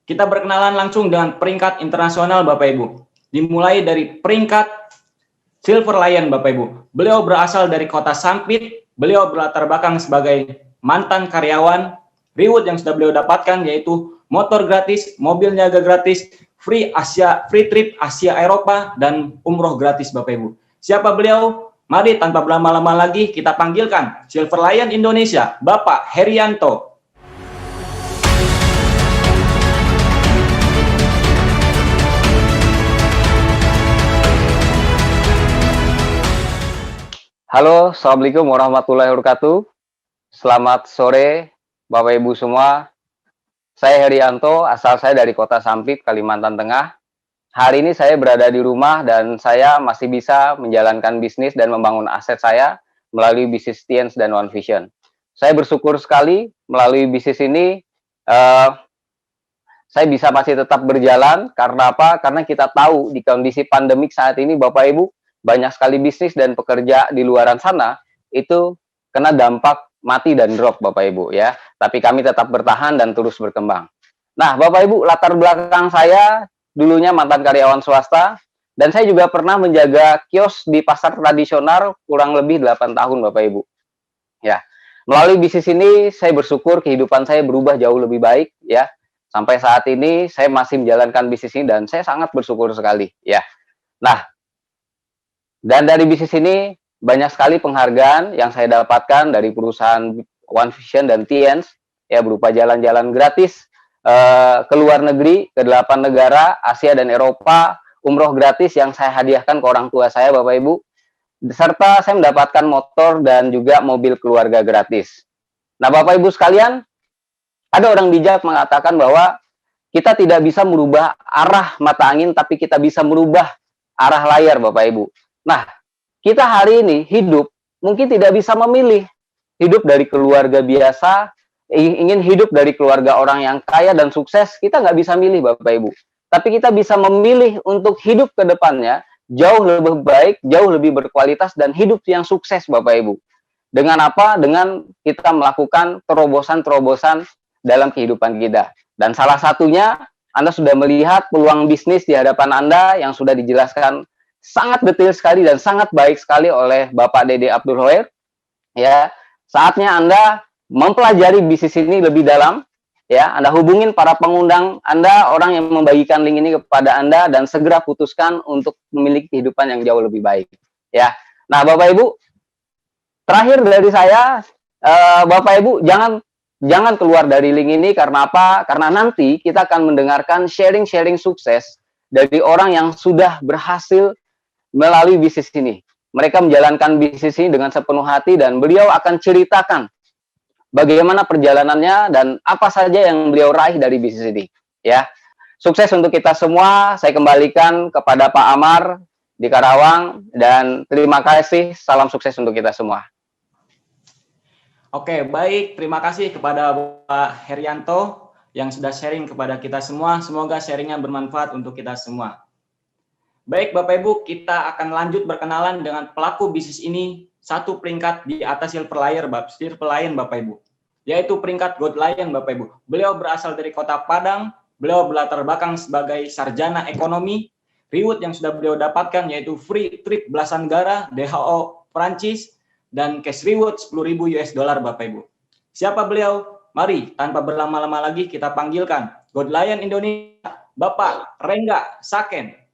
Kita berkenalan langsung dengan peringkat internasional, Bapak Ibu. Dimulai dari peringkat Silver Lion, Bapak Ibu. Beliau berasal dari kota Sampit. Beliau berlatar belakang sebagai mantan karyawan. Reward yang sudah beliau dapatkan yaitu motor gratis, mobil niaga gratis, free trip Asia Eropa, dan umroh gratis Bapak Ibu. Siapa beliau? Mari tanpa berlama-lama lagi kita panggilkan Silver Lion Indonesia, Bapak Herianto. Halo, Assalamualaikum warahmatullahi wabarakatuh. Selamat sore Bapak Ibu semua. Saya Herianto, asal saya dari kota Sampit, Kalimantan Tengah. Hari ini saya berada di rumah dan saya masih bisa menjalankan bisnis dan membangun aset saya melalui bisnis Tiens dan One Vision. Saya bersyukur sekali melalui bisnis ini saya bisa masih tetap berjalan. Karena apa? Karena kita tahu di kondisi pandemik saat ini Bapak Ibu, banyak sekali bisnis dan pekerja di luaran sana itu kena dampak mati dan drop Bapak Ibu ya. Tapi kami tetap bertahan dan terus berkembang. Nah, Bapak Ibu, latar belakang saya dulunya mantan karyawan swasta dan saya juga pernah menjaga kios di pasar tradisional kurang lebih 8 tahun Bapak Ibu. Ya. Melalui bisnis ini saya bersyukur kehidupan saya berubah jauh lebih baik ya. Sampai saat ini saya masih menjalankan bisnis ini dan saya sangat bersyukur sekali ya. Nah, dan dari bisnis ini banyak sekali penghargaan yang saya dapatkan dari perusahaan One Vision dan Tiens ya, berupa jalan-jalan gratis ke luar negeri, ke 8 negara, Asia dan Eropa, umroh gratis yang saya hadiahkan ke orang tua saya Bapak Ibu, serta saya mendapatkan motor dan juga mobil keluarga gratis. Nah Bapak Ibu sekalian, ada orang bijak mengatakan bahwa kita tidak bisa merubah arah mata angin, tapi kita bisa merubah arah layar Bapak Ibu. Nah, kita hari ini hidup mungkin tidak bisa memilih hidup dari keluarga biasa, ingin hidup dari keluarga orang yang kaya dan sukses, kita nggak bisa milih Bapak Ibu. Tapi kita bisa memilih untuk hidup ke depannya jauh lebih baik, jauh lebih berkualitas, dan hidup yang sukses Bapak Ibu. Dengan apa? Dengan kita melakukan terobosan-terobosan dalam kehidupan kita. Dan salah satunya, Anda sudah melihat peluang bisnis di hadapan Anda yang sudah dijelaskan sangat detail sekali dan sangat baik sekali oleh Bapak Dede Abdul Hoer. Ya, saatnya Anda mempelajari bisnis ini lebih dalam, ya. Anda hubungin para pengundang Anda, orang yang membagikan link ini kepada Anda, dan segera putuskan untuk memiliki kehidupan yang jauh lebih baik, ya. Nah, Bapak Ibu, terakhir dari saya, Bapak Ibu jangan keluar dari link ini. Karena apa? Karena nanti kita akan mendengarkan sharing-sharing sukses dari orang yang sudah berhasil melalui bisnis ini. Mereka menjalankan bisnis ini dengan sepenuh hati dan beliau akan ceritakan bagaimana perjalanannya dan apa saja yang beliau raih dari bisnis ini, ya. Sukses untuk kita semua. Saya kembalikan kepada Pak Amar di Karawang dan terima kasih. Salam sukses untuk kita semua. Oke, baik. Terima kasih kepada Pak Herianto yang sudah sharing kepada kita semua. Semoga sharingnya bermanfaat untuk kita semua. Baik Bapak Ibu, kita akan lanjut berkenalan dengan pelaku bisnis ini satu peringkat di atas Silver Lion Bapak Ibu, yaitu peringkat Gold Lion Bapak Ibu. Beliau berasal dari Kota Padang, beliau berlatar belakang sebagai sarjana ekonomi. Reward yang sudah beliau dapatkan yaitu free trip belasan negara, DHO Prancis, dan cash reward 10.000 US dollar Bapak Ibu. Siapa beliau? Mari tanpa berlama-lama lagi kita panggilkan Gold Lion Indonesia, Bapak Rengga Saken.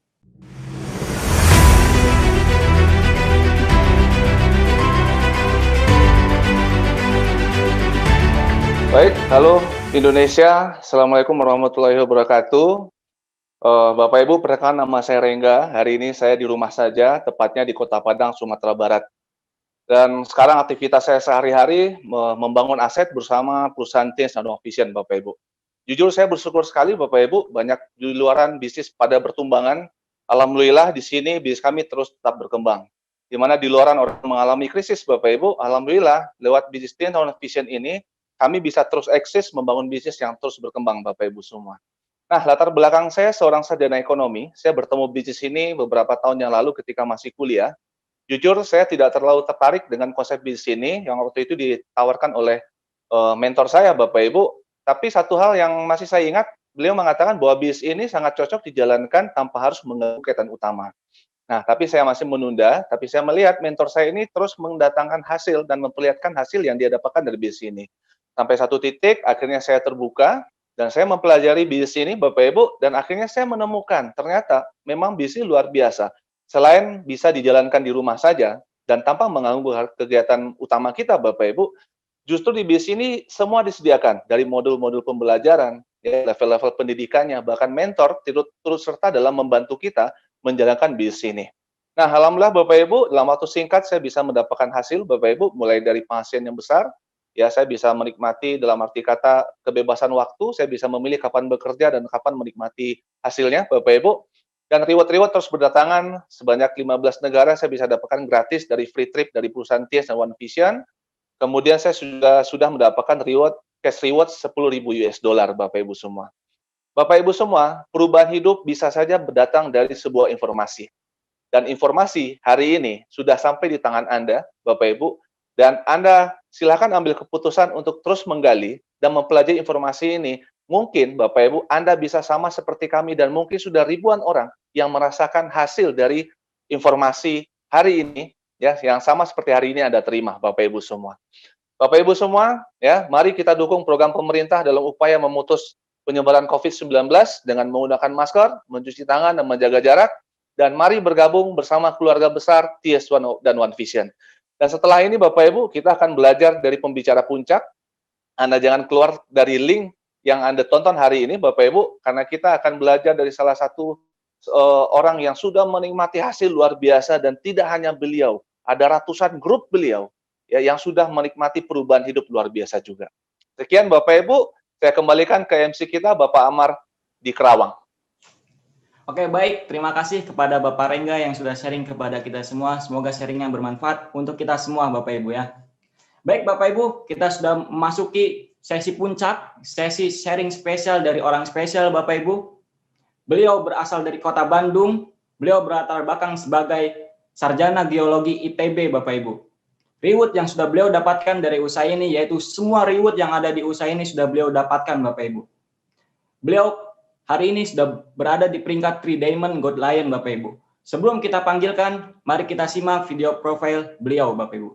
Baik, halo Indonesia, Assalamualaikum warahmatullahi wabarakatuh. Bapak Ibu, perkenalkan nama saya Rengga. Hari ini saya di rumah saja, tepatnya di Kota Padang, Sumatera Barat. Dan sekarang aktivitas saya sehari-hari membangun aset bersama perusahaan Tiens dan One Vision, Bapak Ibu. Jujur saya bersyukur sekali Bapak Ibu, banyak di luaran bisnis pada bertumbangan. Alhamdulillah di sini bisnis kami terus tetap berkembang. Di mana di luaran orang mengalami krisis Bapak Ibu, alhamdulillah lewat bisnis Tiens dan One Vision ini kami bisa terus eksis membangun bisnis yang terus berkembang Bapak Ibu semua. Nah, latar belakang saya seorang sarjana ekonomi. Saya bertemu bisnis ini beberapa tahun yang lalu ketika masih kuliah. Jujur saya tidak terlalu tertarik dengan konsep bisnis ini yang waktu itu ditawarkan oleh mentor saya Bapak Ibu. Tapi satu hal yang masih saya ingat, beliau mengatakan bahwa bisnis ini sangat cocok dijalankan tanpa harus mengganggu kegiatan utama. Nah, tapi saya masih menunda, tapi saya melihat mentor saya ini terus mendatangkan hasil dan memperlihatkan hasil yang dia dapatkan dari bisnis ini. Sampai satu titik, akhirnya saya terbuka, dan saya mempelajari bisnis ini, Bapak Ibu, dan akhirnya saya menemukan, ternyata memang bisnis luar biasa. Selain bisa dijalankan di rumah saja, dan tanpa mengganggu kegiatan utama kita, Bapak Ibu, justru di bisnis ini semua disediakan, dari modul-modul pembelajaran, ya, level-level pendidikannya, bahkan mentor turut serta dalam membantu kita menjalankan bisnis ini. Nah, alhamdulillah Bapak Ibu, dalam waktu singkat saya bisa mendapatkan hasil, Bapak Ibu, mulai dari penghasilan yang besar, ya saya bisa menikmati dalam arti kata kebebasan waktu, saya bisa memilih kapan bekerja dan kapan menikmati hasilnya Bapak Ibu. Dan reward-reward terus berdatangan, sebanyak 15 negara saya bisa dapatkan gratis dari free trip dari perusahaan Tiens dan One Vision. Kemudian saya sudah mendapatkan cash reward 10.000 US dollar Bapak Ibu semua. Bapak Ibu semua, perubahan hidup bisa saja berdatang dari sebuah informasi. Dan informasi hari ini sudah sampai di tangan Anda, Bapak Ibu, Dan Anda silakan ambil keputusan untuk terus menggali dan mempelajari informasi ini. Mungkin Bapak Ibu Anda bisa sama seperti kami dan mungkin sudah ribuan orang yang merasakan hasil dari informasi hari ini ya, yang sama seperti hari ini Anda terima Bapak Ibu semua. Bapak Ibu semua, ya, mari kita dukung program pemerintah dalam upaya memutus penyebaran COVID-19 dengan menggunakan masker, mencuci tangan, dan menjaga jarak. Dan mari bergabung bersama keluarga besar TS One dan One Vision. Dan setelah ini Bapak Ibu, kita akan belajar dari pembicara puncak. Anda jangan keluar dari link yang Anda tonton hari ini Bapak Ibu, karena kita akan belajar dari salah satu orang yang sudah menikmati hasil luar biasa dan tidak hanya beliau. Ada ratusan grup beliau ya, yang sudah menikmati perubahan hidup luar biasa juga. Sekian Bapak Ibu, saya kembalikan ke MC kita Bapak Amar di Kerawang. Oke, baik. Terima kasih kepada Bapak Rengga yang sudah sharing kepada kita semua. Semoga sharingnya bermanfaat untuk kita semua Bapak Ibu ya. Baik Bapak Ibu, kita sudah memasuki sesi puncak, sesi sharing spesial dari orang spesial Bapak Ibu. Beliau berasal dari kota Bandung. Beliau berlatar belakang sebagai sarjana geologi ITB Bapak Ibu. Reward yang sudah beliau dapatkan dari usaha ini, yaitu semua reward yang ada di usaha ini sudah beliau dapatkan Bapak Ibu. Beliau hari ini sudah berada di peringkat 3 Diamond Gold Lion Bapak Ibu. Sebelum kita panggilkan, mari kita simak video profil beliau Bapak Ibu.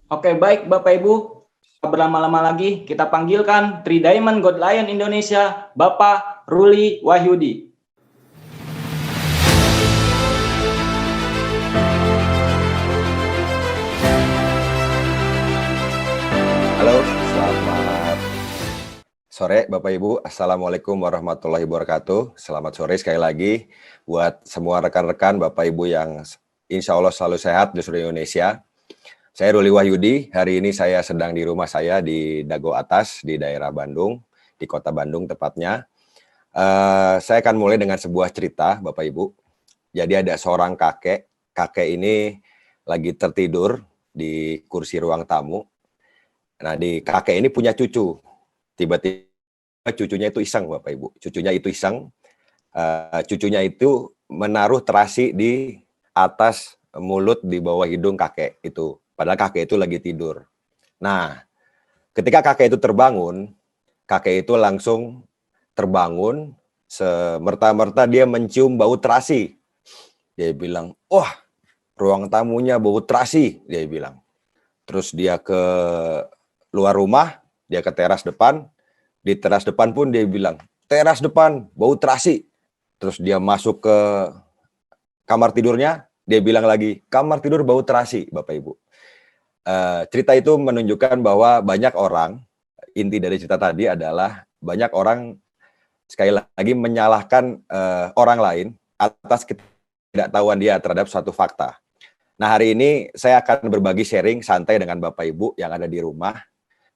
Oke, baik Bapak Ibu, berlama-lama lagi kita panggilkan 3 Diamond Gold Lion Indonesia, Bapak Ruli Wahyudi. Halo, selamat sore Bapak Ibu. Assalamualaikum warahmatullahi wabarakatuh. Selamat sore sekali lagi buat semua rekan-rekan Bapak Ibu yang insya Allah selalu sehat di seluruh Indonesia. Saya Ruli Wahyudi, hari ini saya sedang di rumah saya di Dago Atas, di daerah Bandung, di kota Bandung tepatnya. Saya akan mulai dengan sebuah cerita, Bapak Ibu. Jadi ada seorang kakek ini lagi tertidur di kursi ruang tamu. Nah, kakek ini punya cucu. Tiba-tiba cucunya itu iseng, Bapak Ibu. Cucunya itu menaruh terasi di atas mulut di bawah hidung kakek itu. Padahal kakek itu lagi tidur. Nah, ketika kakek itu terbangun, kakek itu langsung terbangun, Semerta-merta dia mencium bau terasi. Dia bilang, wah, ruang tamunya bau terasi, dia bilang. Terus dia ke luar rumah, dia ke teras depan. Di teras depan pun dia bilang, teras depan bau terasi. Terus dia masuk ke kamar tidurnya, dia bilang lagi, kamar tidur bau terasi, Bapak Ibu. Cerita itu menunjukkan bahwa banyak orang, inti dari cerita tadi adalah banyak orang sekali lagi menyalahkan orang lain atas ketidaktahuan dia terhadap suatu fakta. Nah, hari ini saya akan berbagi sharing santai dengan Bapak Ibu yang ada di rumah.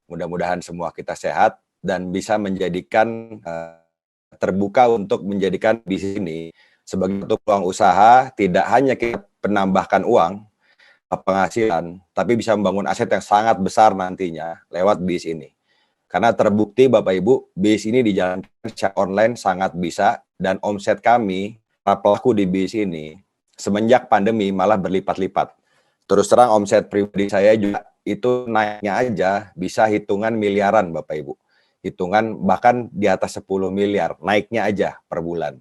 Mudah-mudahan semua kita sehat dan bisa menjadikan terbuka untuk menjadikan bisnis ini sebagai satu peluang usaha, tidak hanya kita menambahkan uang, penghasilan, tapi bisa membangun aset yang sangat besar nantinya lewat bisnis ini. Karena terbukti Bapak Ibu, bisnis ini dijalankan secara online sangat bisa, dan omset kami, para pelaku di bisnis ini, semenjak pandemi malah berlipat-lipat. Terus terang omset pribadi saya juga itu naiknya aja bisa hitungan miliaran Bapak Ibu. Hitungan bahkan di atas 10 miliar, naiknya aja per bulan.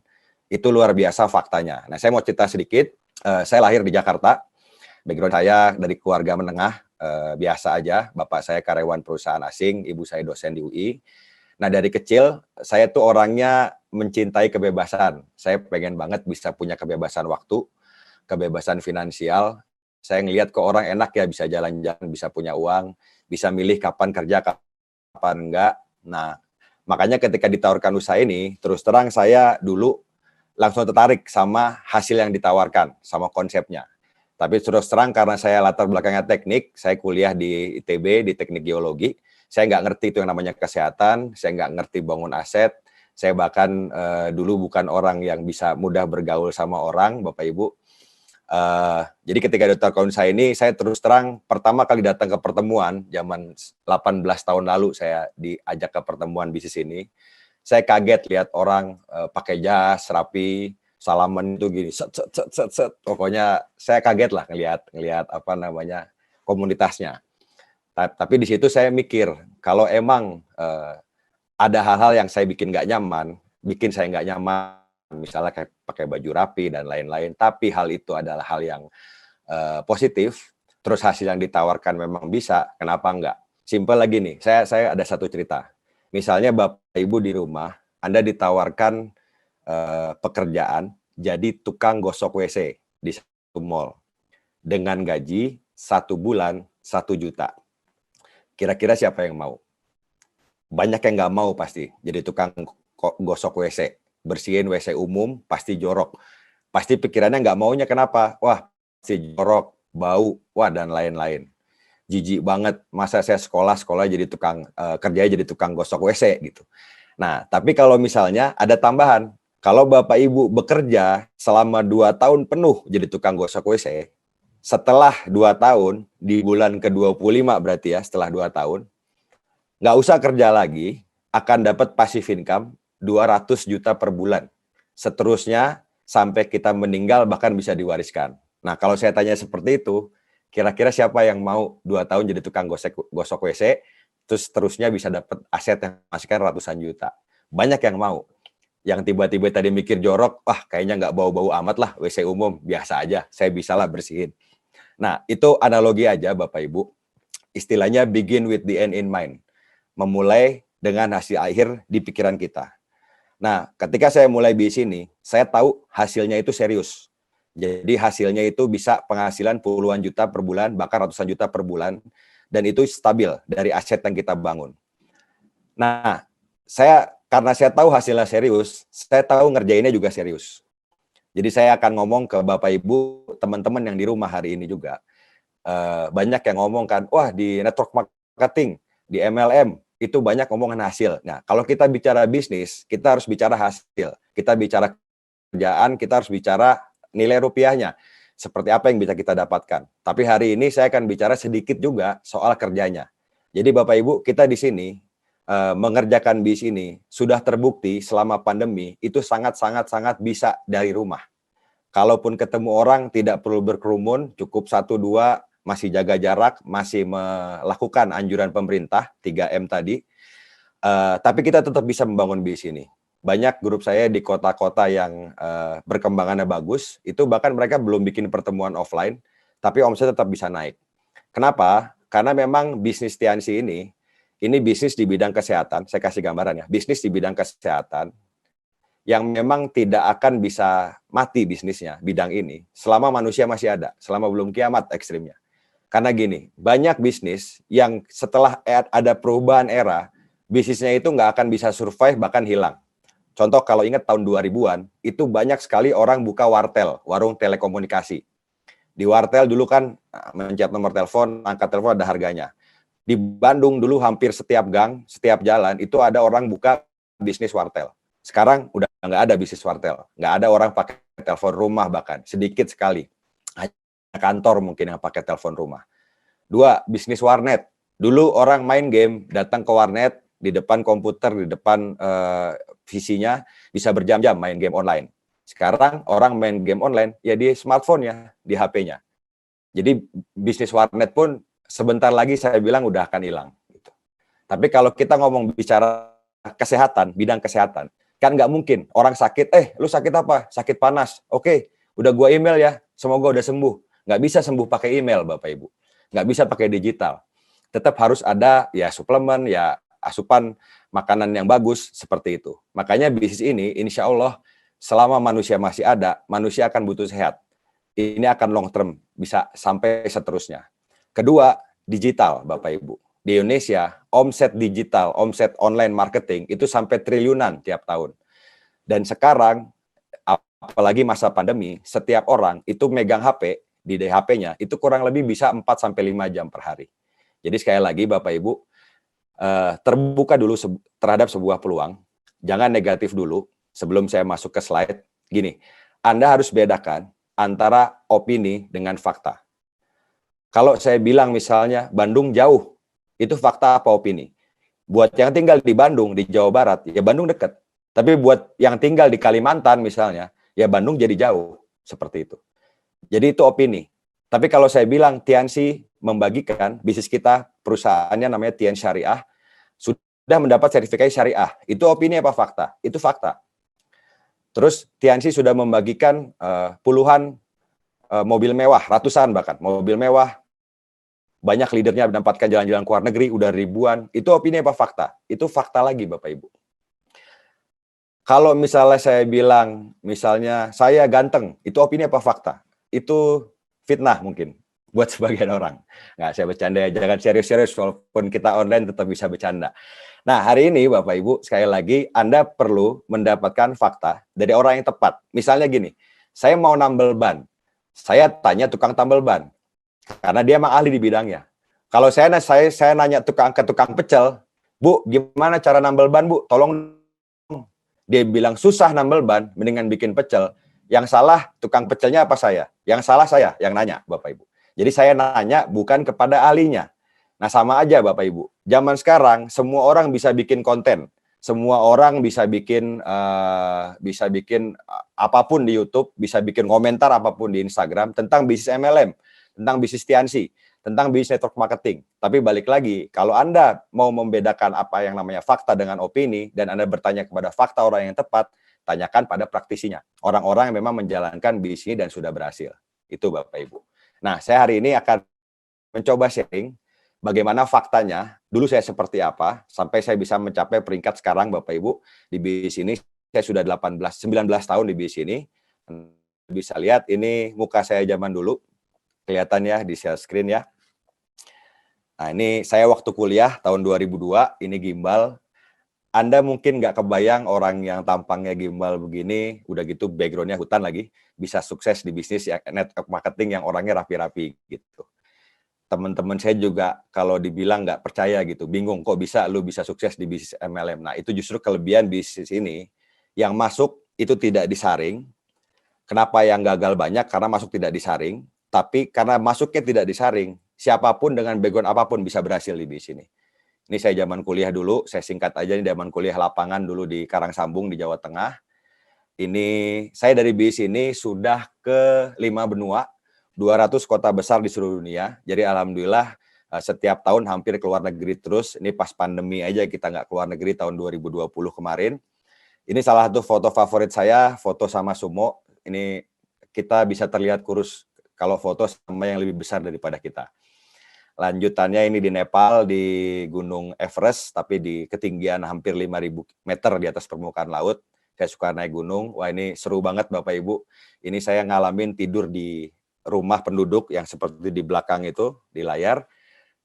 Itu luar biasa faktanya. Nah, saya mau cerita sedikit, saya lahir di Jakarta. Background saya dari keluarga menengah, biasa aja. Bapak saya karyawan perusahaan asing, ibu saya dosen di UI. Nah, dari kecil, saya tuh orangnya mencintai kebebasan. Saya pengen banget bisa punya kebebasan waktu, kebebasan finansial. Saya ngelihat ke orang enak ya, bisa jalan-jalan, bisa punya uang, bisa milih kapan kerja, kapan enggak. Nah, makanya ketika ditawarkan usaha ini, terus terang saya dulu langsung tertarik sama hasil yang ditawarkan, sama konsepnya. Tapi terus terang karena saya latar belakangnya teknik, saya kuliah di ITB, di teknik geologi, saya nggak ngerti itu yang namanya kesehatan, saya nggak ngerti bangun aset, saya bahkan dulu bukan orang yang bisa mudah bergaul sama orang, Bapak Ibu. Jadi ketika ditawarkan saya ini, saya terus terang pertama kali datang ke pertemuan, zaman 18 tahun lalu saya diajak ke pertemuan bisnis ini, saya kaget lihat orang pakai jas, rapi, salaman itu gini, set. Pokoknya saya kaget lah ngelihat apa namanya komunitasnya. Tapi di situ saya mikir, kalau emang ada hal-hal yang saya bikin nggak nyaman, bikin saya nggak nyaman, misalnya kayak pakai baju rapi dan lain-lain, tapi hal itu adalah hal yang positif, terus hasil yang ditawarkan memang bisa, kenapa enggak? Simpel lagi nih, saya ada satu cerita. Misalnya Bapak Ibu di rumah, Anda ditawarkan pekerjaan jadi tukang gosok WC di satu mall dengan gaji 1 bulan 1 juta. Kira-kira siapa yang mau? Banyak yang nggak mau pasti jadi tukang gosok WC, bersihin WC umum pasti jorok. Pasti pikirannya nggak maunya kenapa? Wah, pasti jorok, bau, wah dan lain-lain. Jijik banget, masa saya sekolah jadi tukang kerja jadi tukang gosok WC gitu. Nah, tapi kalau misalnya ada tambahan, kalau Bapak Ibu bekerja selama 2 tahun penuh jadi tukang gosok WC, setelah 2 tahun, di bulan ke-25 berarti ya, setelah 2 tahun, nggak usah kerja lagi, akan dapat passive income 200 juta per bulan. Seterusnya, sampai kita meninggal bahkan bisa diwariskan. Nah, kalau saya tanya seperti itu, kira-kira siapa yang mau 2 tahun jadi tukang gosok WC, terus seterusnya bisa dapat aset yang menghasilkan ratusan juta? Banyak yang mau. Yang tiba-tiba tadi mikir jorok, wah kayaknya nggak bau-bau amat lah, WC umum, biasa aja, saya bisa lah bersihin. Nah, itu analogi aja Bapak Ibu. Istilahnya begin with the end in mind. Memulai dengan hasil akhir di pikiran kita. Nah, ketika saya mulai bisnis ini, saya tahu hasilnya itu serius. Jadi hasilnya itu bisa penghasilan puluhan juta per bulan, bahkan ratusan juta per bulan. Dan itu stabil dari aset yang kita bangun. Nah, karena saya tahu hasilnya serius, saya tahu ngerjainnya juga serius. Jadi saya akan ngomong ke Bapak Ibu, teman-teman yang di rumah hari ini juga. Banyak yang ngomong kan, wah di network marketing, di MLM, itu banyak ngomongan hasil. Nah, kalau kita bicara bisnis, kita harus bicara hasil. Kita bicara kerjaan, kita harus bicara nilai rupiahnya. Seperti apa yang bisa kita dapatkan. Tapi hari ini saya akan bicara sedikit juga soal kerjanya. Jadi Bapak Ibu, kita di sini mengerjakan bisnis ini sudah terbukti selama pandemi itu sangat bisa dari rumah. Kalaupun ketemu orang tidak perlu berkerumun, cukup 1-2, masih jaga jarak, masih melakukan anjuran pemerintah 3M tadi. Tapi kita tetap bisa membangun bisnis ini. banyak grup saya di kota-kota yang berkembangannya bagus, itu bahkan mereka belum bikin pertemuan offline, tapi omset tetap bisa naik. Kenapa? Karena memang bisnis Tiansi ini bisnis di bidang kesehatan, saya kasih gambaran ya, bisnis di bidang kesehatan, yang memang tidak akan bisa mati bisnisnya, bidang ini, selama manusia masih ada, selama belum kiamat ekstrimnya. Karena gini, banyak bisnis yang setelah ada perubahan era, bisnisnya itu nggak akan bisa survive, bahkan hilang. Contoh kalau ingat tahun 2000-an, itu banyak sekali orang buka wartel, warung telekomunikasi. Di wartel dulu kan mencet nomor telepon, angkat telepon ada harganya. Di Bandung dulu hampir setiap gang, setiap jalan, itu ada orang buka bisnis wartel. Sekarang udah nggak ada bisnis wartel. Nggak ada orang pakai telepon rumah bahkan, sedikit sekali. Hanya kantor mungkin yang pakai telepon rumah. 2, bisnis warnet. Dulu orang main game, datang ke warnet, di depan komputer, di depan PC-nya, bisa berjam-jam main game online. Sekarang orang main game online, ya di smartphone-nya, di HP-nya. Jadi bisnis warnet pun sebentar lagi saya bilang udah akan hilang. Gitu. Tapi kalau kita ngomong bicara kesehatan, bidang kesehatan, kan nggak mungkin orang sakit, lu sakit apa? Sakit panas. Oke, udah gua email ya, semoga udah sembuh. Nggak bisa sembuh pakai email, Bapak Ibu. Nggak bisa pakai digital. Tetap harus ada ya suplemen, ya asupan makanan yang bagus, seperti itu. Makanya bisnis ini, insya Allah, selama manusia masih ada, manusia akan butuh sehat. Ini akan long term, bisa sampai seterusnya. Kedua, digital, Bapak Ibu. Di Indonesia, omset digital, omset online marketing, itu sampai triliunan tiap tahun. Dan sekarang, apalagi masa pandemi, setiap orang itu megang HP, di HP-nya, itu kurang lebih bisa 4-5 jam per hari. Jadi sekali lagi, Bapak Ibu, terbuka dulu terhadap sebuah peluang, jangan negatif dulu. Sebelum saya masuk ke slide, gini, Anda harus bedakan antara opini dengan fakta. Kalau saya bilang misalnya Bandung jauh, itu fakta apa opini? Buat yang tinggal di Bandung, di Jawa Barat, ya Bandung dekat. Tapi buat yang tinggal di Kalimantan misalnya, ya Bandung jadi jauh, seperti itu. Jadi itu opini. Tapi kalau saya bilang Tiansi membagikan, bisnis kita, perusahaannya namanya Tian Syariah, sudah mendapat sertifikasi syariah. Itu opini apa fakta? Itu fakta. Terus Tiansi sudah membagikan puluhan mobil mewah, ratusan bahkan mobil mewah. Banyak leadernya mendapatkan jalan-jalan ke luar negeri, udah ribuan. Itu opini apa fakta? Itu fakta lagi, Bapak Ibu. Kalau misalnya saya bilang, misalnya saya ganteng, itu opini apa fakta? Itu fitnah mungkin buat sebagian orang. Nggak, saya bercanda ya, jangan serius-serius, walaupun kita online tetap bisa bercanda. Nah, hari ini Bapak Ibu, sekali lagi, Anda perlu mendapatkan fakta dari orang yang tepat. Misalnya gini, saya mau nambel ban, saya tanya tukang tambal ban, karena dia emang ahli di bidangnya. Kalau saya nanya ke tukang pecel, Bu, gimana cara nambel ban, Bu? Tolong. Dia bilang susah nambel ban, mendingan bikin pecel. Yang salah tukang pecelnya apa saya? Yang salah saya yang nanya, Bapak Ibu. Jadi saya nanya bukan kepada ahlinya. Nah, sama aja Bapak Ibu. Zaman sekarang semua orang bisa bikin konten. Semua orang bisa bikin apapun di YouTube, bisa bikin komentar apapun di Instagram tentang bisnis MLM, tentang bisnis Tiansi, tentang bisnis network marketing. Tapi balik lagi, kalau Anda mau membedakan apa yang namanya fakta dengan opini dan Anda bertanya kepada fakta orang yang tepat, tanyakan pada praktisinya. Orang-orang yang memang menjalankan bisnis ini dan sudah berhasil. Itu Bapak Ibu. Nah, saya hari ini akan mencoba sharing bagaimana faktanya, dulu saya seperti apa, sampai saya bisa mencapai peringkat sekarang Bapak Ibu, di bisnis ini, saya sudah 19 tahun di bisnis ini, bisa lihat ini muka saya zaman dulu, kelihatan ya di share screen ya. Nah ini saya waktu kuliah tahun 2002, ini gimbal, Anda mungkin nggak kebayang orang yang tampangnya gimbal begini, udah gitu backgroundnya hutan lagi, bisa sukses di bisnis network marketing yang orangnya rapi-rapi gitu. Teman-teman saya juga kalau dibilang nggak percaya gitu, bingung kok bisa lu bisa sukses di bisnis MLM. Nah itu justru kelebihan bisnis ini, yang masuk itu tidak disaring. Kenapa yang gagal banyak? Karena masuk tidak disaring, tapi karena masuknya tidak disaring, siapapun dengan background apapun bisa berhasil di bisnis ini. Ini saya zaman kuliah dulu, saya singkat aja, ini zaman kuliah lapangan dulu di Karangsambung di Jawa Tengah. Ini saya dari bisnis ini sudah ke 5 benua, 200 kota besar di seluruh dunia. Jadi alhamdulillah setiap tahun hampir keluar negeri terus. Ini pas pandemi aja kita nggak keluar negeri tahun 2020 kemarin. Ini salah satu foto favorit saya, foto sama sumo. Ini kita bisa terlihat kurus kalau foto sama yang lebih besar daripada kita. Lanjutannya ini di Nepal, di Gunung Everest, tapi di ketinggian hampir 5.000 meter di atas permukaan laut. Saya suka naik gunung. Wah, ini seru banget Bapak Ibu. Ini saya ngalamin tidur di rumah penduduk yang seperti di belakang itu, di layar.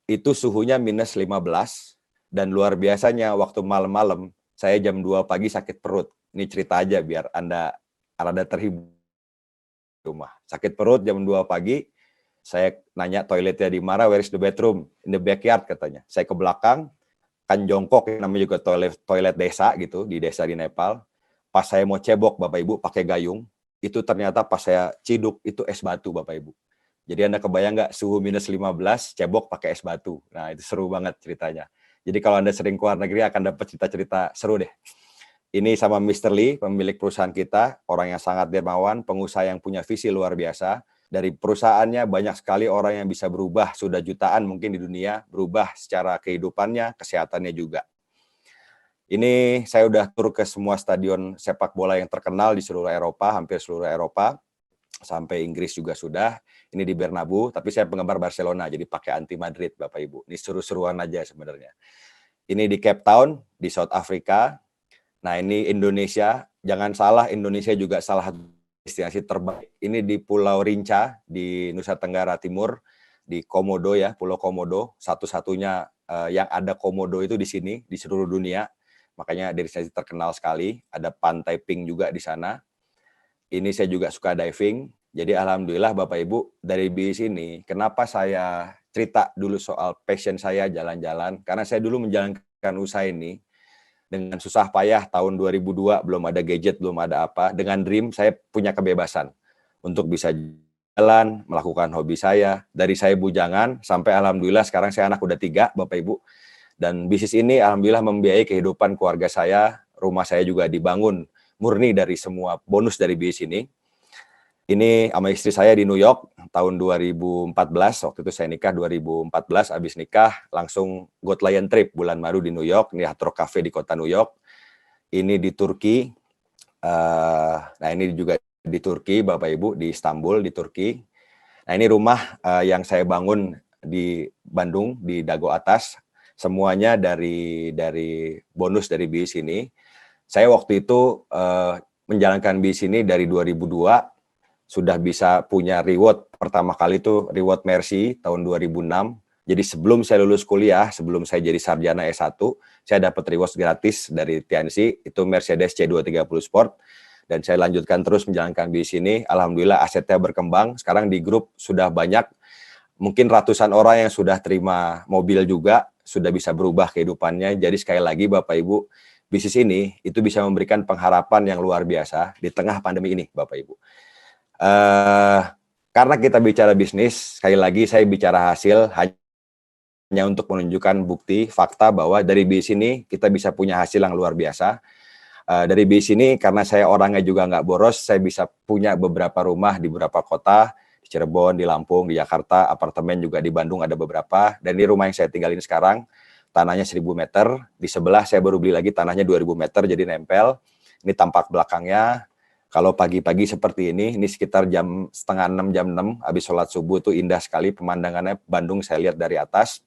Itu suhunya minus 15. Dan luar biasanya waktu malam-malam, saya jam 2 pagi sakit perut. Ini cerita aja biar Anda rada terhibur di rumah. Sakit perut jam 2 pagi, saya nanya toiletnya di mana, where is the bathroom? In the backyard katanya. Saya ke belakang, kan jongkok, namanya juga toilet desa gitu, di desa di Nepal. Pas saya mau cebok Bapak Ibu pakai gayung, itu ternyata pas saya ciduk itu es batu Bapak Ibu. Jadi Anda kebayang nggak suhu minus 15, cebok pakai es batu. Nah itu seru banget ceritanya. Jadi kalau Anda sering keluar negeri akan dapat cerita-cerita seru deh. Ini sama Mr. Lee, pemilik perusahaan kita, orang yang sangat dermawan, pengusaha yang punya visi luar biasa. Dari perusahaannya banyak sekali orang yang bisa berubah, sudah jutaan mungkin di dunia, berubah secara kehidupannya, kesehatannya juga. Ini saya udah tur ke semua stadion sepak bola yang terkenal di seluruh Eropa, hampir seluruh Eropa, sampai Inggris juga sudah. Ini di Bernabeu, tapi saya penggemar Barcelona, jadi pakai anti Madrid Bapak Ibu. Ini seru-seruan aja sebenarnya. Ini di Cape Town, di South Africa. Nah ini Indonesia, jangan salah Indonesia juga salah satu destinasi terbaik. Ini di Pulau Rinca, di Nusa Tenggara Timur, di Komodo ya, Pulau Komodo. Satu-satunya yang ada Komodo itu di sini, di seluruh dunia. Makanya destinasi terkenal sekali. Ada pantai pink juga di sana. Ini saya juga suka diving. Jadi alhamdulillah Bapak Ibu, dari BIS ini, kenapa saya cerita dulu soal passion saya jalan-jalan? Karena saya dulu menjalankan usaha ini dengan susah payah tahun 2002, belum ada gadget, belum ada apa. Dengan dream, saya punya kebebasan untuk bisa jalan, melakukan hobi saya. Dari saya bujangan, sampai alhamdulillah sekarang saya anak udah 3, Bapak Ibu. Dan bisnis ini alhamdulillah membiayai kehidupan keluarga saya, rumah saya juga dibangun murni dari semua bonus dari BIS ini. Ini sama istri saya di New York tahun 2014, waktu itu saya nikah 2014, habis nikah langsung Got Lion Trip bulan madu di New York, ini Hard Rock Cafe di kota New York. Ini di Turki, nah ini juga di Turki Bapak Ibu, di Istanbul, di Turki. Nah ini rumah yang saya bangun di Bandung, di Dago Atas, semuanya dari bonus dari BIS ini. Saya waktu itu menjalankan BIS ini dari 2002, sudah bisa punya reward pertama kali itu reward Mercy tahun 2006. Jadi sebelum saya lulus kuliah, sebelum saya jadi sarjana S1, saya dapat reward gratis dari TNC, itu Mercedes C230 Sport. Dan saya lanjutkan terus menjalankan BIS ini. Alhamdulillah asetnya berkembang. Sekarang di grup sudah banyak, mungkin ratusan orang yang sudah terima mobil juga, sudah bisa berubah kehidupannya. Jadi sekali lagi Bapak Ibu, bisnis ini itu bisa memberikan pengharapan yang luar biasa di tengah pandemi ini Bapak Ibu. Karena kita bicara bisnis, sekali lagi saya bicara hasil hanya untuk menunjukkan bukti, fakta bahwa dari BIS ini kita bisa punya hasil yang luar biasa. Dari BIS ini karena saya orangnya juga nggak boros, saya bisa punya beberapa rumah di beberapa kota, di Cirebon, di Lampung, di Jakarta, apartemen juga di Bandung ada beberapa. Dan di rumah yang saya tinggalin sekarang, tanahnya 1.000 meter, di sebelah saya baru beli lagi tanahnya 2.000 meter, jadi nempel. Ini tampak belakangnya. Kalau pagi-pagi seperti ini sekitar jam 5:30, jam 6, habis sholat subuh tuh indah sekali pemandangannya. Bandung saya lihat dari atas.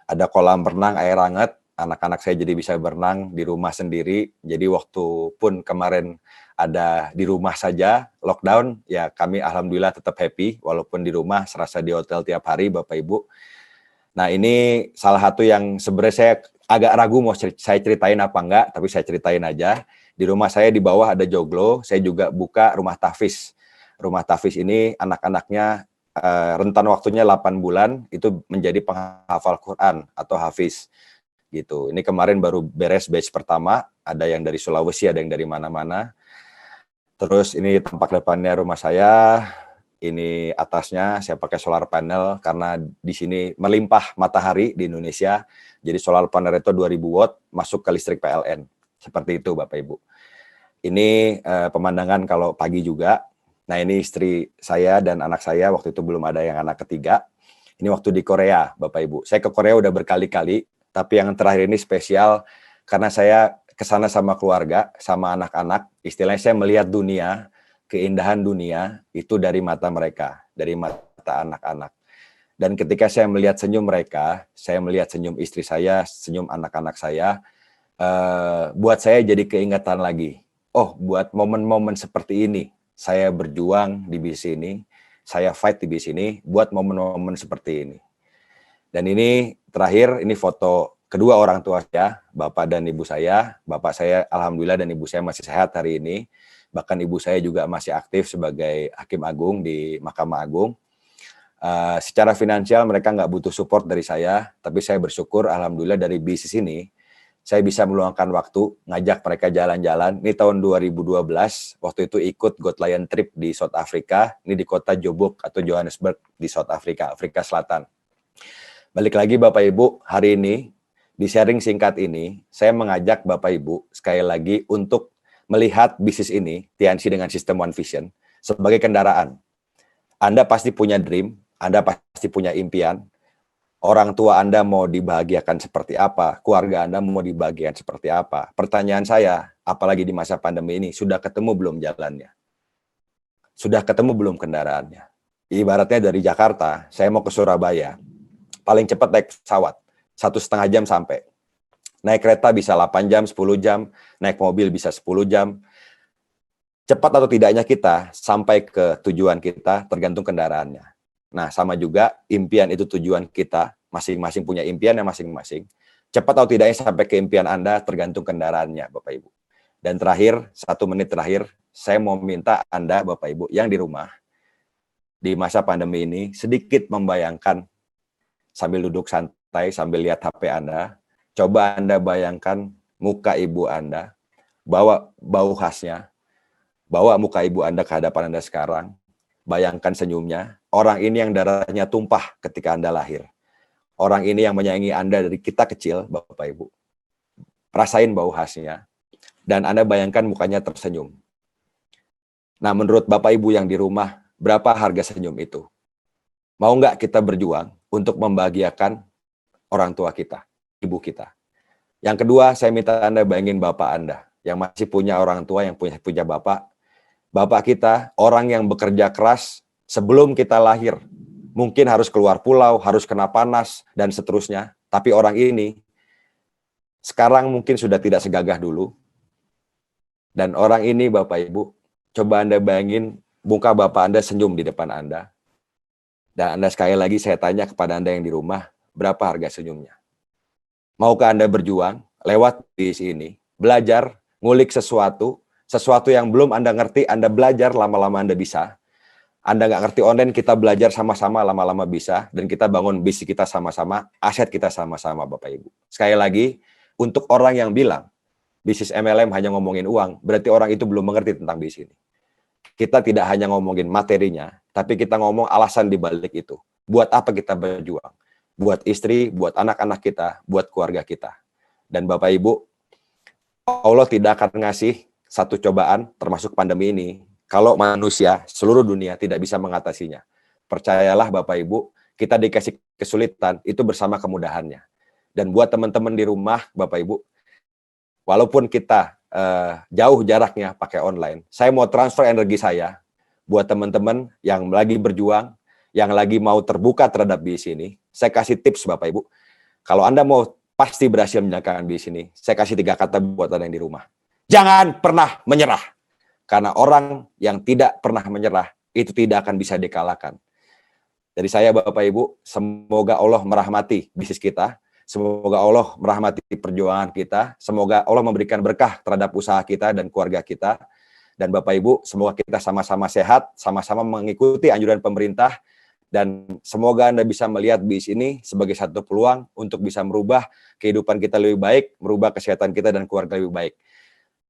Ada kolam renang, air hangat, anak-anak saya jadi bisa berenang di rumah sendiri. Jadi waktu pun kemarin ada di rumah saja, lockdown, ya kami alhamdulillah tetap happy, walaupun di rumah, serasa di hotel tiap hari Bapak Ibu. Nah ini salah satu yang sebenarnya saya agak ragu mau saya ceritain apa enggak, tapi saya ceritain aja. Di rumah saya di bawah ada joglo, saya juga buka rumah tahfiz. Rumah tahfiz ini anak-anaknya rentan waktunya 8 bulan, itu menjadi penghafal Quran atau hafiz. Gitu. Ini kemarin baru beres batch pertama, ada yang dari Sulawesi, ada yang dari mana-mana. Terus ini tampak depannya rumah saya, ini atasnya saya pakai solar panel karena di sini melimpah matahari di Indonesia. Jadi solar panel itu 2000 watt masuk ke listrik PLN. Seperti itu Bapak Ibu. Ini pemandangan kalau pagi juga. Nah ini istri saya dan anak saya, waktu itu belum ada yang anak ketiga. Ini waktu di Korea Bapak Ibu. Saya ke Korea udah berkali-kali, tapi yang terakhir ini spesial karena saya ke sana sama keluarga, sama anak-anak. Istilahnya saya melihat dunia, keindahan dunia itu dari mata mereka, dari mata anak-anak. Dan ketika saya melihat senyum mereka, saya melihat senyum istri saya, senyum anak-anak saya, buat saya jadi keingatan lagi. Oh, buat momen-momen seperti ini, saya berjuang di bisnis ini, saya fight di bisnis ini, buat momen-momen seperti ini. Dan ini terakhir, ini foto kedua orang tua saya, bapak dan ibu saya. Bapak saya alhamdulillah dan ibu saya masih sehat hari ini. Bahkan ibu saya juga masih aktif sebagai hakim agung di Mahkamah Agung. Secara finansial mereka nggak butuh support dari saya, tapi saya bersyukur alhamdulillah dari bisnis ini saya bisa meluangkan waktu ngajak mereka jalan-jalan. Ini tahun 2012, waktu itu ikut Got Lion Trip di South Africa, ini di kota Joburg atau Johannesburg di South Africa, Afrika Selatan. Balik lagi Bapak Ibu, hari ini di sharing singkat ini saya mengajak Bapak Ibu sekali lagi untuk melihat bisnis ini, TNC dengan sistem One Vision sebagai kendaraan. Anda pasti punya dream, Anda pasti punya impian. Orang tua Anda mau dibahagiakan seperti apa? Keluarga Anda mau dibahagiakan seperti apa? Pertanyaan saya, apalagi di masa pandemi ini, sudah ketemu belum jalannya? Sudah ketemu belum kendaraannya? Ibaratnya dari Jakarta, saya mau ke Surabaya. Paling cepat naik pesawat, 1,5 jam sampai. Naik kereta bisa 8 jam, 10 jam. Naik mobil bisa 10 jam. Cepat atau tidaknya kita sampai ke tujuan kita tergantung kendaraannya. Nah, sama juga impian itu tujuan kita, masing-masing punya impiannya masing-masing. Cepat atau tidaknya sampai ke impian Anda tergantung kendaraannya, Bapak Ibu. Dan terakhir, 1 menit terakhir, saya mau minta Anda, Bapak Ibu, yang di rumah, di masa pandemi ini, sedikit membayangkan, sambil duduk santai, sambil lihat HP Anda, coba Anda bayangkan muka ibu Anda, bawa bau khasnya, bawa muka ibu Anda ke hadapan Anda sekarang, bayangkan senyumnya. Orang ini yang darahnya tumpah ketika Anda lahir. Orang ini yang menyayangi Anda dari kita kecil, Bapak Ibu. Rasain bau khasnya. Dan Anda bayangkan mukanya tersenyum. Nah, menurut Bapak Ibu yang di rumah, berapa harga senyum itu? Mau nggak kita berjuang untuk membahagiakan orang tua kita, ibu kita? Yang kedua, saya minta Anda bayangin Bapak Anda, yang masih punya orang tua, yang punya bapak. Bapak kita, orang yang bekerja keras sebelum kita lahir. Mungkin harus keluar pulau, harus kena panas, dan seterusnya. Tapi orang ini, sekarang mungkin sudah tidak segagah dulu. Dan orang ini, Bapak Ibu, coba Anda bayangin, muka Bapak Anda senyum di depan Anda. Dan Anda sekali lagi saya tanya kepada Anda yang di rumah, berapa harga senyumnya? Maukah Anda berjuang lewat bisnis ini, belajar, ngulik sesuatu yang belum Anda ngerti, Anda belajar, lama-lama Anda bisa. Anda nggak ngerti online, kita belajar sama-sama, lama-lama bisa. Dan kita bangun bisnis kita sama-sama, aset kita sama-sama, Bapak Ibu. Sekali lagi, untuk orang yang bilang, bisnis MLM hanya ngomongin uang, berarti orang itu belum mengerti tentang bisnis ini. Kita tidak hanya ngomongin materinya, tapi kita ngomong alasan di balik itu. Buat apa kita berjuang? Buat istri, buat anak-anak kita, buat keluarga kita. Dan Bapak Ibu, Allah tidak akan ngasih satu cobaan, termasuk pandemi ini, kalau manusia, seluruh dunia tidak bisa mengatasinya. Percayalah Bapak Ibu, kita dikasih kesulitan, itu bersama kemudahannya. Dan buat teman-teman di rumah, Bapak Ibu, walaupun kita jauh jaraknya pakai online, saya mau transfer energi saya buat teman-teman yang lagi berjuang, yang lagi mau terbuka terhadap bisnis ini. Saya kasih tips Bapak Ibu, kalau Anda mau pasti berhasil menjalankan bisnis ini, saya kasih 3 kata buat Anda yang di rumah. Jangan pernah menyerah. Karena orang yang tidak pernah menyerah, itu tidak akan bisa dikalahkan. Dari saya Bapak Ibu, semoga Allah merahmati bisnis kita, semoga Allah merahmati perjuangan kita, semoga Allah memberikan berkah terhadap usaha kita dan keluarga kita. Dan Bapak Ibu, semoga kita sama-sama sehat, sama-sama mengikuti anjuran pemerintah, dan semoga Anda bisa melihat bisnis ini sebagai satu peluang untuk bisa merubah kehidupan kita lebih baik, merubah kesehatan kita dan keluarga lebih baik.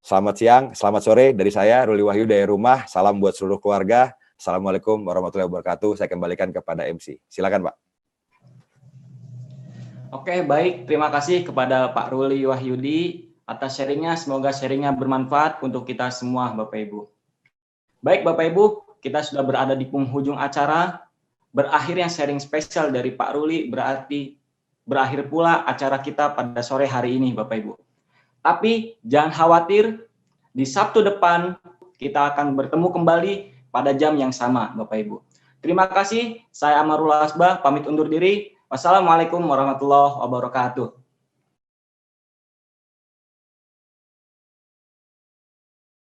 Selamat siang, selamat sore dari saya, Ruli Wahyu dari rumah. Salam buat seluruh keluarga. Assalamualaikum warahmatullahi wabarakatuh. Saya kembalikan kepada MC. Silakan, Pak. Oke, baik. Terima kasih kepada Pak Ruli Wahyudi atas sharingnya. Semoga sharingnya bermanfaat untuk kita semua, Bapak Ibu. Baik, Bapak Ibu, kita sudah berada di penghujung acara. Berakhirnya sharing spesial dari Pak Ruli, berarti berakhir pula acara kita pada sore hari ini, Bapak Ibu. Tapi jangan khawatir, di Sabtu depan kita akan bertemu kembali pada jam yang sama, Bapak Ibu. Terima kasih, saya Amarul Asbah, pamit undur diri. Wassalamualaikum warahmatullahi wabarakatuh.